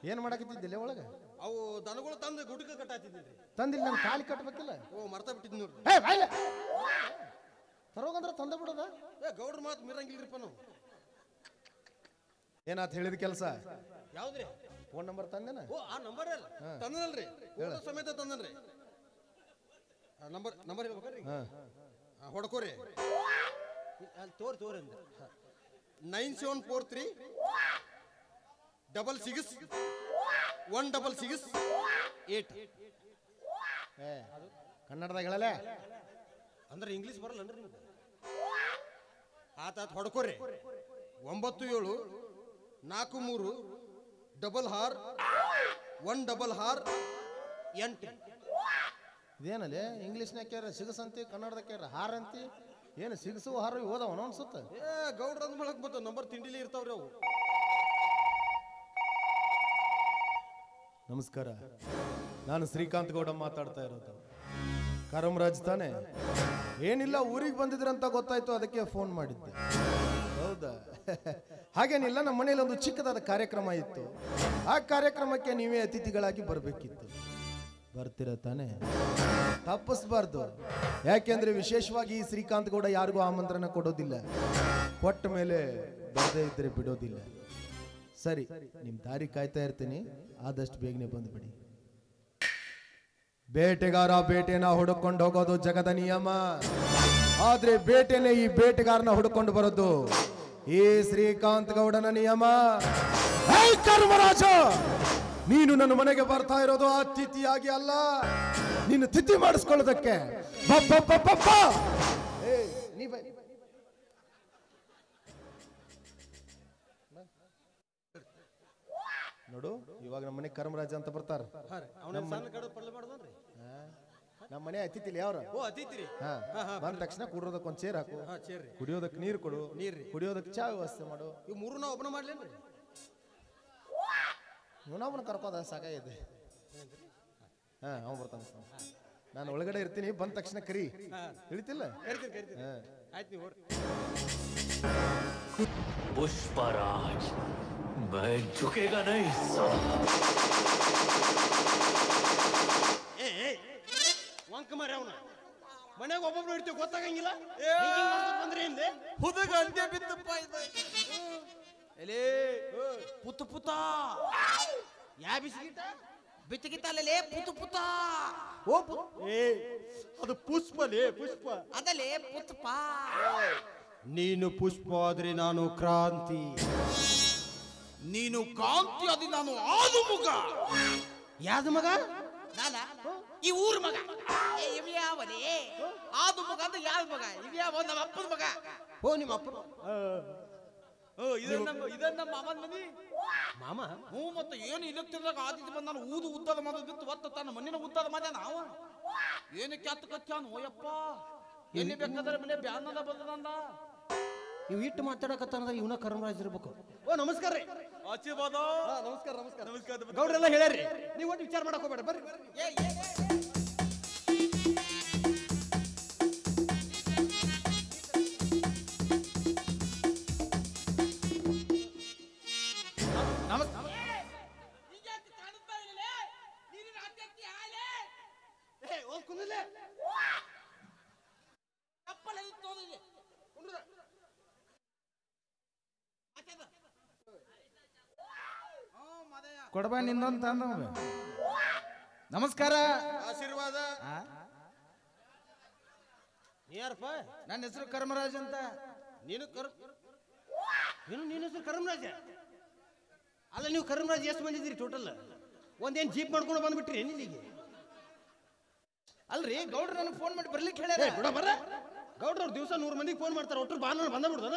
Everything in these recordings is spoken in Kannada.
ಏನ್ ಮಾಡಕತ್ತಿದ್ದಿಲ್ಲ ಒಳಗೆ? ಅವು ದನಗಳು ತಂದು ಗುಡ್ಕ ಕಟ್ಟಾತಿದ್ರಿ. ತಂದಿಲ್ಲ, ನಾನು ಕಾಲಿ ಕಟ್ಟಬೇಕಿಲ್ಲ. ಓ ಮರ್ತಾ ಬಿಟ್ಟಿದ್ ನೋಡ್ರಿ. ತರೋಗಂದ್ರ ತಂದ ಬಿಡೋದ? ಗೌಡ್ರ ಮಾತು ಮೀರಂಗಿಲ್ರಿಪ್ಪ ನಾವು. ಏನಾತ್ ಹೇಳಿದ ಕೆಲಸ? ಯಾವ್ದ್ರಿ? Phone number ತಂದೇನ? ಓ ಆ ನಂಬರ್ ಅಲ್ಲ ತಂದನಲ್ರಿ, ಫೋಟೋ ಸಮೇತ ತಂದನ್ರಿ. ನಂಬರ್ ಹೇಳ್ಬೇಕ್ರಿ? ಹೊಡ್ಕೋರಿ ಅಲ್ಲಿ ತೋರಿ ಅಂದ 9743 666166 ಕನ್ನಡದಾಗ ಹೇಳಲೆ ಅಂದ್ರೆ ಇಂಗ್ಲೀಷ್ ಬರಲ್ಲನ್ರಿ ನಿಮ್ಗೆ? ಆತ ಹೊಡ್ಕೋರಿ 97436618. ಇದೇನಲ್ಲಿ ಇಂಗ್ಲೀಷ್ನಾಗ ಕೇರ ಸಿಗಸಂತಿ, ಕನ್ನಡದಾಗ ಕೇರ ಹಾರ ಅಂತಿ. ಏನು ಸಿಗಸು ಹಾರ ಓದವನ ಅನ್ಸುತ್ತ? ಗೌಡ್ರ ಅಂದ್ ಮಾಡಕ್ ಬತ್ತ ನಂಬರ್ ತಿಂಡಿಲಿ ಇರ್ತಾವ್ರಿ ಅವು. ನಮಸ್ಕಾರ, ನಾನು ಶ್ರೀಕಾಂತ್ ಗೌಡ ಮಾತಾಡ್ತಾ ಇರೋದು. ಕರಮರಾಜ್ ತಾನೆ? ಏನಿಲ್ಲ, ಊರಿಗೆ ಬಂದಿದ್ರಂತ ಗೊತ್ತಾಯ್ತು, ಅದಕ್ಕೆ ಫೋನ್ ಮಾಡಿದ್ದೆ. ಹೌದಾ? ಹಾಗೇನಿಲ್ಲ, ನಮ್ಮ ಮನೇಲಿ ಒಂದು ಚಿಕ್ಕದಾದ ಕಾರ್ಯಕ್ರಮ ಇತ್ತು. ಆ ಕಾರ್ಯಕ್ರಮಕ್ಕೆ ನೀವೇ ಅತಿಥಿಗಳಾಗಿ ಬರಬೇಕಿತ್ತು. ಬರ್ತೀರ ತಾನೆ? ತಪ್ಪಿಸ್ಬಾರ್ದು. ಯಾಕೆಂದ್ರೆ ವಿಶೇಷವಾಗಿ ಈ ಶ್ರೀಕಾಂತ್ ಗೌಡ ಯಾರಿಗೂ ಆಮಂತ್ರಣ ಕೊಡೋದಿಲ್ಲ, ಕೊಟ್ಟ ಮೇಲೆ ಬರದೇ ಇದ್ರೆ ಬಿಡೋದಿಲ್ಲ. ಸರಿ, ನಿಮ್ ದಾರಿ ಕಾಯ್ತಾ ಇರ್ತೀನಿ, ಆದಷ್ಟು ಬೇಗನೆ ಬಂದ್ಬಿಡಿ. ಬೇಟೆಗಾರ ಬೇಟೆನ ಹುಡುಕೊಂಡು ಹೋಗೋದು ಜಗದ ನಿಯಮ, ಆದ್ರೆ ಬೇಟೆನೆ ಈ ಬೇಟೆಗಾರನ ಹುಡುಕೊಂಡು ಬರೋದು ಈ ಶ್ರೀಕಾಂತ್ ಗೌಡನ ನಿಯಮ. ಕರ್ಮರಾಜ, ನೀನು ನನ್ನ ಮನೆಗೆ ಬರ್ತಾ ಇರೋದು ಅತಿಥಿಯಾಗಿ ಅಲ್ಲ, ನೀನು ತಿಥಿ ಮಾಡಿಸ್ಕೊಳ್ಳೋದಕ್ಕೆ. ನೋಡು, ಇವಾಗ ನಮ್ಮ ಮನೆ ಕರ್ಮರಾಜ ಅಂತ ಬರ್ತಾರ. ನಮ್ಮ ಮನೆ ಅತಿಥಿಲಿ ಯಾವ್ರ? ಬಂದ ತಕ್ಷಣ ಕುಡಿಯೋದಕ್ಕೆ ಒಂದ್ ಚೇರ್ ಹಾಕು, ಕುಡಿಯೋದಕ್ಕೆ ನೀರು ಕೊಡು, ಕುಡಿಯೋದಕ್ಕೆ ಚಾ ವ್ಯವಸ್ಥೆ ಮಾಡು. ಇವ್ ಮೂರು ನಾವು ಒಬ್ಬನ ಮಾಡ್ಲೇನ್ರಿ? ಇವನೊಬ್ಬನ ಕರ್ಕೋದ ಸಾಕಾಗಿದೆ. ಅವ್ ಬರ್ತಾನ, ನಾನು ಒಳಗಡೆ ಇರ್ತೀನಿ, ಬಂದ ತಕ್ಷಣ ಕರಿ. ತಿಳಿತಿಲ್ಲ? ಆಯ್ತು, ನೀವು पुष्पराज, मैं झुकेगा नहीं साला. ವಂಕ ಮಾರಿ ಅವನ ಮನೆಗೆ ಒಬ್ಬೊಬ್ರು ಇರ್ತೀವಿ, ಗೊತ್ತಾಗಂಗಿಲ್ಲ. ಬಂದ್ರೆ ಹಿಂದೆ ಹುದುಗ ಅಂತ್ಯ ಬಿತ್ತಪ್ಪ ಪುತ್ತ ಪುತ್ತ ಯಾ ಬಿಸಿಗಿಟ ಬಿತ್ತಗಿತ್ತಲ್ಲೇ ಪುತ್ತ ಪುತ್ತ. ಓ ಅದು ಪುಷ್ಪಲೇ, ಪುಷ್ಪ ಅದಲ್ಲೇ ಪುಷ್ಪ. ನೀನು ಪುಷ್ಪ ಆದ್ರೆ ನಾನು ಕ್ರಾಂತಿ, ನೀನು ಕ್ರಾಂತಿ ಆದ್ರೆ ನಾನು ಆದು ಮಗ. ಯಾವ್ದು ಮಗ? ನಾನ ಈ ಊರ್ ಮಗ. ಇವ್ಯಾವನೇ ಆದು ಮಗ ಅಂದ್ರೆ ಯಾವ ಮಗ? ಇವ್ಯಾವ ನಮ್ಮ ಅಪ್ಪನ ಮಗ. ಓ ನಿಮ್ಮ ಅಪ್ಪನ? ಇದನ್ನ ನಮ್ಮ ಮಾಮನ ಮನಿ. ಮಾಮ? ಹ್ಞೂ, ಮತ್ತೆ ಏನು ಇಲೆಕ್ತಿರ್ದಾಗ ಆದಿತ್ಯ ಬಂದ ನಾನು ಊದು ಉದ್ದದ ಮಾಡೋದು ಬಿತ್ತು ಒತ್ತ ತನ್ನ ಮಣ್ಣಿನ ಉದ್ದದ ಮಾದ ನಾವು ಏನಕ್ಕೆ ಹತ್ತು ಕಚ್ಚಾನು. ಓಯಪ್ಪ, ಎಲ್ಲಿ ಬೇಕಾದ್ರೆ ಮನೆ ಬ್ಯಾನದ ಬಂದದಂದ. ಇವ್ ಇಟ್ಟು ಮಾತಾಡಕತ್ತಾನಂದ್ರೆ ಇವನ ಕರ್ಮರಾಜ್ ಇರ್ಬೇಕು. ಓ ನಮಸ್ಕಾರ ರೀ. ಆಶೀರ್ವಾದ. ನಮಸ್ಕಾರ ನಮಸ್ಕಾರ ನಮಸ್ಕಾರ. ಗೌಡ್ರೆಲ್ಲ ಹೇಳ್ಯಾರಿ, ನೀವು ಒಟ್ಟು ವಿಚಾರ ಮಾಡಕ್ ಹೋಗ್ಬೇಡ, ಬರ್ರಿ. ಕೊಡಬ ನಿನ್ನೊಂದು ತಂದ. ನಮಸ್ಕಾರ. ಆಶೀರ್ವಾದ. ಯಾರಪ್ಪ? ನನ್ನ ಹೆಸರು ಕರ್ಮರಾಜ್ ಅಂತ. ನೀನು ನಿನ್ನ ಹೆಸರು ಕರ್ಮರಾಜ ಅಲ್ಲ? ನೀವು ಕರ್ಮರಾಜ್ ಎಷ್ಟು ಬಂದಿದ್ದೀರಿ ಟೋಟಲ್? ಒಂದೇನು ಜೀಪ್ ಮಾಡ್ಕೊಂಡು ಬಂದ್ಬಿಟ್ರಿ ಇಲ್ಲಿಗೆ? ಅಲ್ರಿ, ಗೌಡ್ರು ನನಗೆ ಫೋನ್ ಮಾಡಿ ಬರ್ಲಿಕ್ಕೆ ಹೇಳ್ಯಾರ. ಬಿಡ ಬರ, ಗೌಡ್ರವ್ರು ದಿವಸ 100 ಮಂದಿಗೆ ಫೋನ್ ಮಾಡ್ತಾರೆ, ಒಟ್ಟರು ಬಾನ ಬಂದ ಬಿಡ್ದಾನ.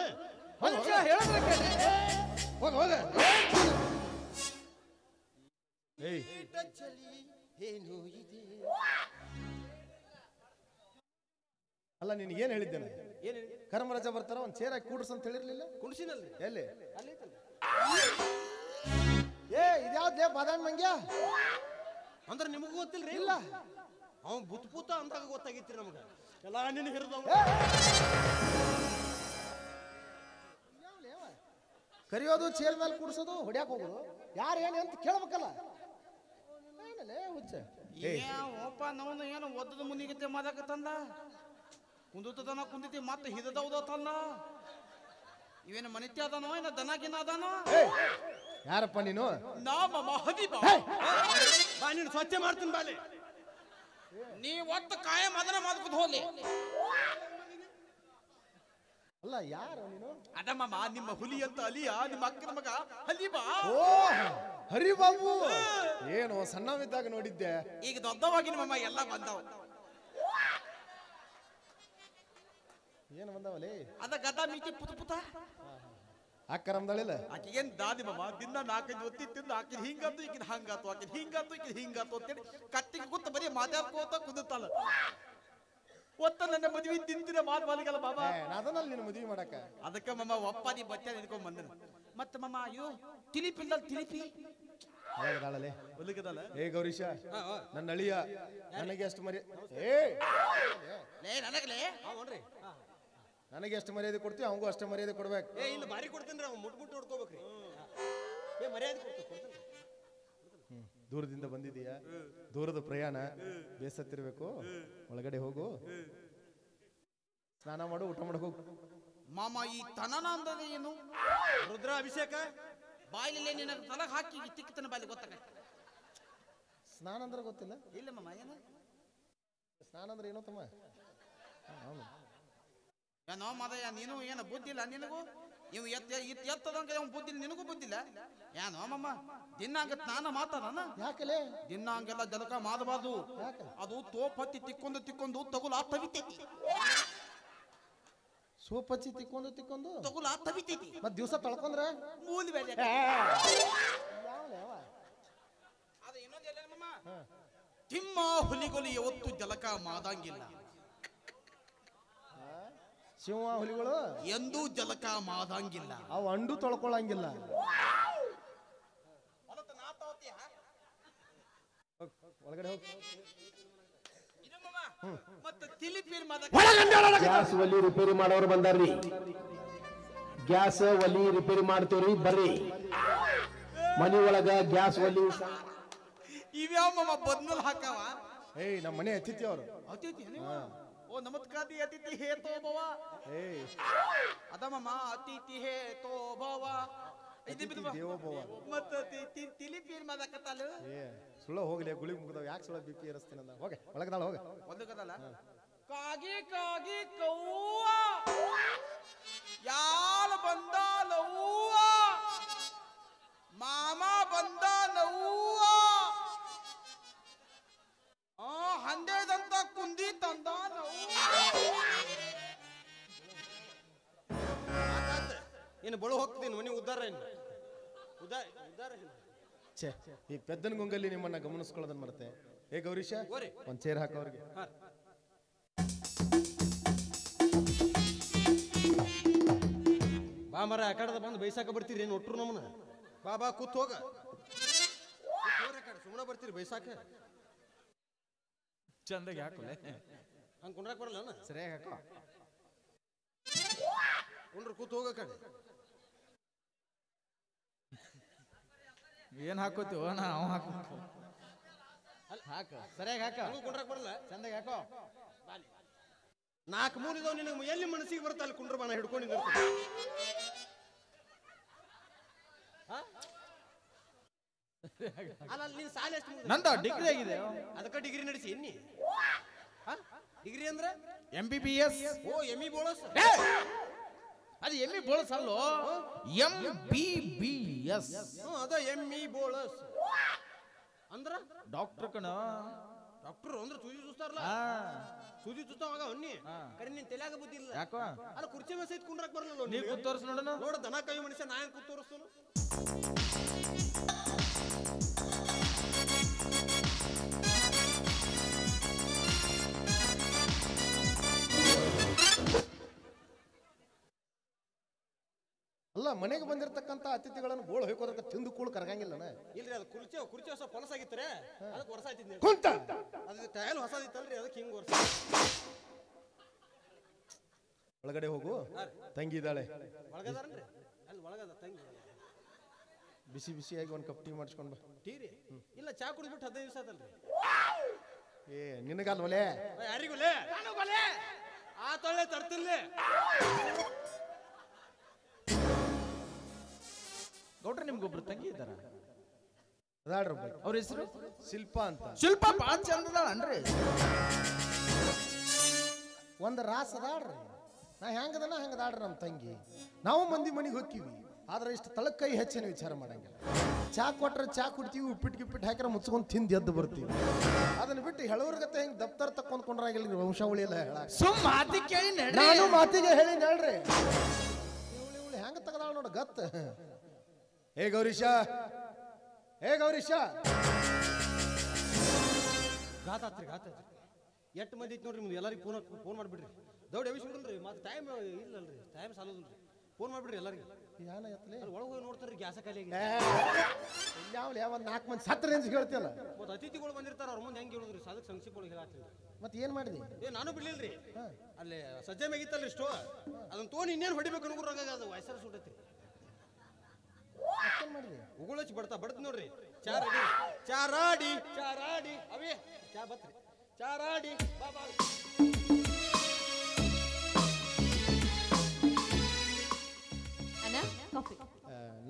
ಹೋಗ ಹೋಗ. ಅಲ್ಲ, ನಿನಗೆ ಏನ್ ಹೇಳಿದ್ದೇನೆ? ಕರ್ಮರಾಜ ಬರ್ತಾರ, ಒಂದ್ ಚೇರ್ ಹಾಕಿ ಕೂಡ್ಸ್ ಅಂತ ಹೇಳಿರ್ಲಿಲ್ಲ? ಕುಣಿಸಿನಲ್ಲಿ ಎಲ್ಲಿ? ಇದ್ಯಾವ್ದೇ ಬಾದಾಮಿ ಮಂಗ್ಯ ಅಂದ್ರೆ ನಿಮಗೂ ಗೊತ್ತಿಲ್ರಿ? ಇಲ್ಲ, ಅವ್ನು ಬುತ್ಪೂತ ಅಂದಾಗ ಗೊತ್ತಾಗಿತ್ರಿ ನಮ್ಗೆ ಎಲ್ಲ. ನಿನ್ನ ಹಿರಿದವ ಕರಿಯೋದು ಚೇರ್ ಮೇಲೆ ಕೂಡ್ಸೋದು ಹೊಡ್ಯಾಕ್ ಹೋಗೋದು ಯಾರು ಏನು ಅಂತ ಕೇಳ್ಬೇಕಲ್ಲ ಏನಲ್ಲೇ ಹುಚ್ಚ ಒಪ್ಪ ನವನು ಏನು ಒದ್ದದ ಮುನಿಗತ್ತೆ ಮಾದಾಕತ್ತಂದ ಕುಂದುತ್ತದನ ಕುಂದಿತಿ ಮತ್ತೆ ಹಿದದೌದ ತಂದ ಇವೇನು ಮನಿತ್ಯ ಅದಾನೋ ಏನ ದನಗಿನ ಅದಾನೋ ಯಾರಪ್ಪ ನೀನು ನಾಮ ಮಹದಿ ಬಾ ನೀನು ಸ್ವಚ್ಛ ಮಾಡ್ತೀನಿ ಬಾಲಿ ನೀ ಒಟ್ಟು ಕಾಯ ಮದನ ಮಾಡ್ಕೊತ ಹೋಗ್ಲಿ ಅಲ್ಲ ಯಾರು ನೀನು ಅದಮ್ಮ ನಿಮ್ಮ ಹುಲಿ ಅಂತ ಅಲಿಯ ನಿಮ್ಮ ಅಕ್ಕನ ಮಗ ಹಲಿ ಬಾ ಓ ಹರಿಬಾಬು ಏನು ಸಣ್ಣವಿದ್ದಾಗ ನೋಡಿದ್ದೆ ಈಗ ದೊಡ್ಡವಾಗಿ ನಿಮ್ಮಮ್ಮ ಎಲ್ಲ ಬಂದವ ಏನು ಬಂದವಲೇ ಅದ ಗದ ಮೀಟಿ ಪುತ ಪುತ ಅಕ್ಕರಂದಳಿಲ್ಲ ಆಕಿಗೇನ್ ದಾದಿ ಮಮ್ಮ ದಿನ 4-5 ಒತ್ತಿ ತಿಂದು ಆಕಿನ ಹಿಂಗಾತು ಈಕಿನ ಹಂಗಾತು ಆಕಿನ ಹಿಂಗಾತು ಈಕಿನ ಹಿಂಗಾತು ಅಂತೇಳಿ ಕತ್ತಿಗೆ ಕೂತ ಬರೀ ಮಾತಾಡ್ಕೋತ ಕುಂದುತ್ತಾಳ ಒತ್ತ ನನ್ನ ಮದುವೆ ತಿಂತಿನ ಮಾತು ಮಾಲಿಗಲ್ಲ ಬಾಬಾ ಅದನ್ನಲ್ಲಿ ನೀನು ಮದುವೆ ಮಾಡಕ ಅದಕ್ಕೆ ಮಮ್ಮ ಒಪ್ಪ ನೀ ಬಟ್ಟೆ ನಿಂತ್ಕೊಂಡ್ ಬಂದನ ಮತ್ತೆ ಮಮ್ಮ ಅಯ್ಯೋ ತಿಲಿಪಿಲ್ಲ ತಿಲಿಪಿ ದಾಳಲೆ ಒಲಿಗದಲ್ಲ ಏ ಗೌರೀಶ ನನ್ನ ಅಳಿಯ ನನಗೆ ಎಷ್ಟು ಮರ್ಯಾದೆ ಲೇ ನನಗಲೇ ನನಗೆ ಎಷ್ಟು ಮರ್ಯಾದೆ ಕೊಡ್ತೀವಿ ಅವಂಗೂ ಅಷ್ಟೇ ಮರ್ಯಾದೆ ಕೊಡ್ಬೇಕು ಇಲ್ಲ ಬಾರಿ ಕೊಡ್ತೇನ್ರಿ ಅವ್ನು ಮುಟ್ ಹೊಡ್ಕೋಬೇಕ್ರಿ ಮರ್ಯಾದೆ ಕೊಡ್ತೀನಿ ದೂರದಿಂದ ಬಂದಿದೀಯಾ ದೂರದ ಪ್ರಯಾಣ ಬೇಸತ್ತಿರ್ಬೇಕು ಒಳಗಡೆ ಹೋಗು ಸ್ನಾನ ಮಾಡು ಊಟ ಮಾಡಕ್ ಹೋಗು ಮಾಮ ಈ ತನನ ಅಂದ್ರೆ ಏನು ರುದ್ರ ಅಭಿಷೇಕ ಬಾಯಿಲೇ ನಿನ್ನ ತಲಗ ಹಾಕಿ ತಿಕ್ಕತನ ಬಾಯಿಲಿ ಗೊತ್ತಾಗ ಸ್ನಾನ ಅಂದ್ರೆ ಗೊತ್ತಿಲ್ಲ ಇಲ್ಲ ಮಾಮ ಏನು ಸ್ನಾನ ಅಂದ್ರೆ ಏನೋ ತಮ್ಮ ಏನೋ ಮಾದಯ್ಯ ನೀನು ಏನು ಬುದ್ಧಿಲ್ಲ ನಿನಗೂ ಇವ್ ಎತ್ತದಂಗ ಬುದ್ಧಿ ನಿನಗೂ ಬುದ್ಧಿಲ್ಲ ಏನೋ ಮಮ್ಮ ದಿನಾಂಗ ಸ್ನಾನ ಮಾತಾನ ಯಾಕಲೆ ದಿನಾಂಗೆಲ್ಲ ಜಲಕ ಮಾಡಬಾರ್ದು ಅದು ತೋಪ್ ಹತ್ತಿ ತಿಕ್ಕೊಂಡು ತಗುಲ ತವಿತೈತಿ ಸೋಪ್ ಹಚ್ಚಿ ತಿಕ್ಕೊಂಡು ತಗುಲ ತವಿತೈತಿ ಮತ್ ದಿವಸ ತಳ್ಕೊಂಡ್ರ ಮೂಲಿ ಬೇರೆ ಅದು ಇನ್ನೊಂದು ಎಲ್ಲ ಮಮ್ಮ ತಿಮ್ಮ ಹುಲಿಗೊಲಿ ಯಾವತ್ತು ಜಲಕ ಮಾದಂಗಿಲ್ಲ ಶಿವ ಹುಲಿಗಳು ಎಂದೂ ಜಲಕ ಮಾದಂಗಿಲ್ಲ ಅವು ಅಂಡು ತೊಳ್ಕೊಳಂಗಿಲ್ಲ ಒಳಗಡೆ ಹೋಗಿ ಮತ್ತೆ ತಿಲಿಪಿರ್ ಗ್ಯಾಸ್ ಒಲಿ ರಿಪೇರಿ ಮಾಡೋರು ಬಂದಾರ್ರಿ ಗ್ಯಾಸ್ ಒಲಿ ರಿಪೇರಿ ಮಾಡ್ತೇವ್ರಿ ಬರ್ರಿ ಮನಿ ಒಳಗ ಗ್ಯಾಸ್ ಒಲಿ ಇವ್ಯಾವ ಮಮ್ಮ ಬದ್ನಲ್ ಹಾಕವ ಏಯ್ ನಮ್ಮ ಮನೆ ಅತಿಥಿ ಅವರು ಅತಿಥಿ ಓ ನಮಸ್ಕಾರ ಅತಿಥಿ ಹೇತೋ ಭವ ಏಯ್ ಅದಮ್ಮ ಅತಿಥಿ ಹೇತೋ ಭವ ದೇವೋಭವ ಮತ್ತೆ ತಿಲಿಪಿರ್ ಮಾಡಕತ್ತಲ್ಲ ಏ ಸುಳ್ಳ ಹೋಗ್ಲಿ ಗುಳಿ ಮುಗ್ದವ್ ಯಾಕೆ ಸುಳ್ಳ ಬಿಪಿ ಏರಿಸ್ತೀನಿ ಅಂದ ಹೋಗೆ ಒಳಗದಾಳ ಹೋಗ ಒಂದು ಕದಲ್ಲ ಕಾಗಿ ಕಾಗಿ ಕವ್ವ ಯಾಲ ಬಂದ ಲವ್ವ ಮಾಮ ಬಂದ ಲವ್ವ ಹಂದೇದಂತ ಕುಂದಿ ತಂದ ಇನ್ನು ಬಳು ಹೋಗ್ತೀನಿ ಮನೆ ಉದ್ದಾರ ಉದ್ದಾರ ಛೇ ಈ ಪೆದ್ದನ ಗುಂಗಲ್ಲಿ ನಿಮ್ಮನ್ನ ಗಮನಿಸ್ಕೊಳ್ಳೋದನ್ನ ಮರ್ತೆ ಏ ಗೌರೀಶ ಒಂದ್ ಚೇರ್ ಹಾಕೋರ್ಗೆ ಬಾ ಮರ ಆ ಕಡೆದ ಬಂದು ಬೈಸಾಕ ಬರ್ತೀರಿ ಏನು ಒಟ್ರು ನಮ್ಮನ್ನ ಬಾ ಕೂತ್ ಹೋಗ ಸುಮ್ಮನೆ ಬರ್ತೀರಿ ಬೈಸಾಕ ಚಂದಾಗಿ ಹಾಕೋಲೆ ಹಂಗೆ ಕುಂಡ್ರಾಕ್ ಬರಲ್ಲ ಸರಿಯಾಗಿ ಹಾಕೋ ಕುಂಡ್ರ ಕೂತ್ ಹೋಗ ಕಡೆ ಏನ್ ಹಾಕೋತೀವೋ ನಾ ಅವ ಹಾಕೋ ಹಾಕ ಸರಿಯಾಗಿ ಹಾಕ ಹಂಗೂ ಕುಂಡ್ರಾಕ್ ಬರಲ್ಲ ಚಂದಾಗಿ ಹಾಕೋ 4 ಮೂರು ಇದಾವ ನಿನಗೆ ಎಲ್ಲಿ ಮನಸ್ಸಿಗೆ ಬರುತ್ತೆ ಅಲ್ಲಿ ಕುಂಡ್ರ ಬಾಣ ಹಿಡ್ಕೊಂಡಿದ್ದ ಅಲ್ಲ ನೀನ್ ಸಾಲ ಎಷ್ಟು ನಂದ ಡಿಗ್ರಿ ಆಗಿದೆ ಅದಕ್ಕೆ ಡಿಗ್ರಿ ನಡೆಸಿ ಎನ್ನಿ ಡಿಗ್ರಿ ಅಂದ್ರೆ MBBS ಓ ಎಮ್ಮಿ ಬೋಳಸ್ ಅದು ಎಮ್ಮಿ ಬೋಳಸ್ ಅಲ್ಲೋ MBBS ಅದ ಎಮ್ಮಿ ಬೋಳಸ್ ಅಂದ್ರ ಡಾಕ್ಟರ್ ಕಣ ಡಾಕ್ಟರ್ ಅಂದ್ರೆ ಸೂಜಿ ಚೂಸ್ತಾರಲ್ಲ ಸೂಜಿ ಚೂಸ್ತಾವಾಗ ಅನ್ನಿ ಕರೆ ನಿನ್ ತಲೆಯಾಗ ಬುದ್ಧಿ ಇಲ್ಲ ಯಾಕೋ ಅಲ್ಲ ಕುರ್ಚಿ ಮೇಲೆ ಸಹಿತ ಕುಂಡ್ರಾಕ್ ಬರಲ್ಲ ನೀ ಕೂತ್ ತೋರ್ಸು ನೋಡೋಣ ನೋಡ ದನ ಕೈ ಮನುಷ್ಯ ನಾ ಹೆಂಗ್ ಕೂತ್ ತೋರಿಸ್ತಾನು ಅಲ್ಲ ಮನೆಗೆ ಬಂದಿರತಕ್ಕಂತ ಅತಿಥಿಗಳನ್ನು ಬೋಳು ಹೋಯ್ಕೋದಕ್ಕ ತಿಂದು ಕೂಳು ಕರಗಂಗಿಲ್ಲನ ಇಲ್ರಿ ಅದು ಕುರ್ಚಿ ಹೊಸ ಹೊಲಸಾಗಿತ್ತರೆ ಅದಕ್ಕೆ ವರ್ಷ ಆಯ್ತಿದ್ನಿ ಕುಂತ ಅದು ಟೈಲ್ ಹೊಸದಿತ್ತಲ್ರಿ ಅದಕ್ಕೆ ಹಿಂಗ್ ವರ್ಷ ಒಳಗಡೆ ಹೋಗು ತಂಗಿ ಇದ್ದಾಳೆ ಒಳಗದಾರನ್ರಿ ಅಲ್ಲಿ ಒಳಗದ ತಂಗಿ ಬಿಸಿ ಬಿಸಿಯಾಗಿ ಒಂದು ಕಪ್ ಟೀ ಮಾಡಿಸ್ಕೊಂಡು ಬಾ. ಟೀ ರೀ ಇಲ್ಲ ಚಾ ಕುಡಿದ್ಬಿಟ್ಟು 15 ದಿವಸ ಆತಲ್ರಿ. ಏ ನಿನಗಲ್ವಲೇ ಯಾರಿಗೊಲೆ ನನಗೊಲೆ ಆ ತೊಳೆ ತರ್ತಿರ್ಲಿ. ಗೌಡ್ರ ನಿಮ್ಗೊಬ್ರು ತಂಗಿ ಇದ್ದಾರ, ಅದಾಡ್ರ ಅವ್ರ ಹೆಸರು ಶಿಲ್ಪ ಅಂತ. ಶಿಲ್ಪ ಬಾಳ ಚಂದದಾಳನ್ರಿ. ಒಂದು ರಾಸ್ ಅದಾಡ್ರಿ, ನಾ ಹೆಂಗದನ ಹಂಗದಾಡ್ರಿ ನಮ್ಮ ತಂಗಿ. ನಾವು ಮಂದಿ ಮನೆಗೆ ಹೋಗ್ತೀವಿ, ಆದ್ರೆ ಇಷ್ಟು ತಳಕ್ ಕೈ ಹೆಚ್ಚಿನ ವಿಚಾರ ಮಾಡಂಗಿಲ್ಲ. ಚಾ ಕೊಟ್ರೆ ಚಾ ಕುಡ್ತೀವಿ, ಉಪ್ಪಿಟ್ಟು ಗಿಪ್ಪಿಟ್ಟು ಹಾಕಿದ್ರೆ ಮುಚ್ಕೊಂಡು ತಿಂದು ಎದ್ದು ಬರ್ತೀವಿ. ಅದನ್ನ ಬಿಟ್ಟು ಹೇಳೋರ್ಗತ್ತೆ ಹೆಂಗೆ ದಪ್ತರ ತಕ್ಕೊಂಡ್ಕೊಂಡ್ರಾಗಿಲ್ಲ ವಂಶಾವಳಿ ಎಲ್ಲ ಹೇಳ. ಸುಮ್ ಮಾತಿ ಕೇಳಿ ನಾನು ಮಾತಿಗೆ ಹೇಳಿ ಹೇಳ್ರಿ. ಇವಳಿ ಹೆಂಗ ತಗದಾಳ ನೋಡ ಗತ್. ಹೇ ಗೌರೀಶ, ಹೇ ಗೌರೀಶ. ಗಾತಾತ್ರಿ ಎಷ್ಟು ಮಂದಿ ಐತಿ ನೋಡ್ರಿ ನಿಮ್ದು ಎಲ್ಲರಿಗೂ ಫೋನ್ ಮಾಡಿಬಿಡ್ರಿ. ದೌಡ್ ಎವಿಸ್ಬಿಡ್ರಿ ಮತ್ತೆ ಟೈಮ್ ಇಲ್ಲಲ್ರಿ, ಟೈಮ್ ಸಾಲೋದಿಲ್ರಿ. ಫೋನ್ ಮಾಡಿಬಿಡ್ರಿ ಎಲ್ಲರಿಗೂ. ಯಾನ ಎತ್ತಲೆ ಒಳಗೆ ಹೋಗಿ ನೋಡ್ತಾರ್ರಿ ಗ್ಯಾಸ ಖಾಲಿ ಆಗಿ. ಯಾವ ಒಂದು 4 ಮಂದಿ ಸತ್ರ ರೇಂಜ್ ಹೇಳ್ತಿಯಲ್ಲ. ಮತ್ತೆ ಅತಿಥಿಗಳು ಬಂದಿರ್ತಾರ, ಅವ್ರ ಮುಂದೆ ಹೆಂಗೆ ಹೇಳುದ್ರಿ ಸಾಧಕ ಸಂಕ್ಷಿಪ್ತ ಹೇಳತ್ತೀವಿ. ಮತ್ತೆ ಏನ್ ಮಾಡಿದಿ? ನಾನು ಬಿಡ್ಲಿಲ್ರಿ, ಅಲ್ಲಿ ಸಜ್ಜೆ ಮ್ಯಾಗಿತ್ತಲ್ರಿ ಸ್ಟೋ, ಅದನ್ನ ತೊಗೊಂಡು ಇನ್ನೇನು ಹೊಡಿಬೇಕು ಅನ್ಕೋರಾಗ ಅದು ವಯಸ್ಸಾರ ಸುಟ್ಟೈತ್ರಿ. ಮಾಡಿದಿ ಉಗುಳಚ್ಚಿ ಬಡ್ತ ನೋಡ್ರಿ. ಚಾರಾಡಿ ಅವೇ ಚಾ ಬತ್ರಿ, ಚಾರಾಡಿ ಬಾಬಾ.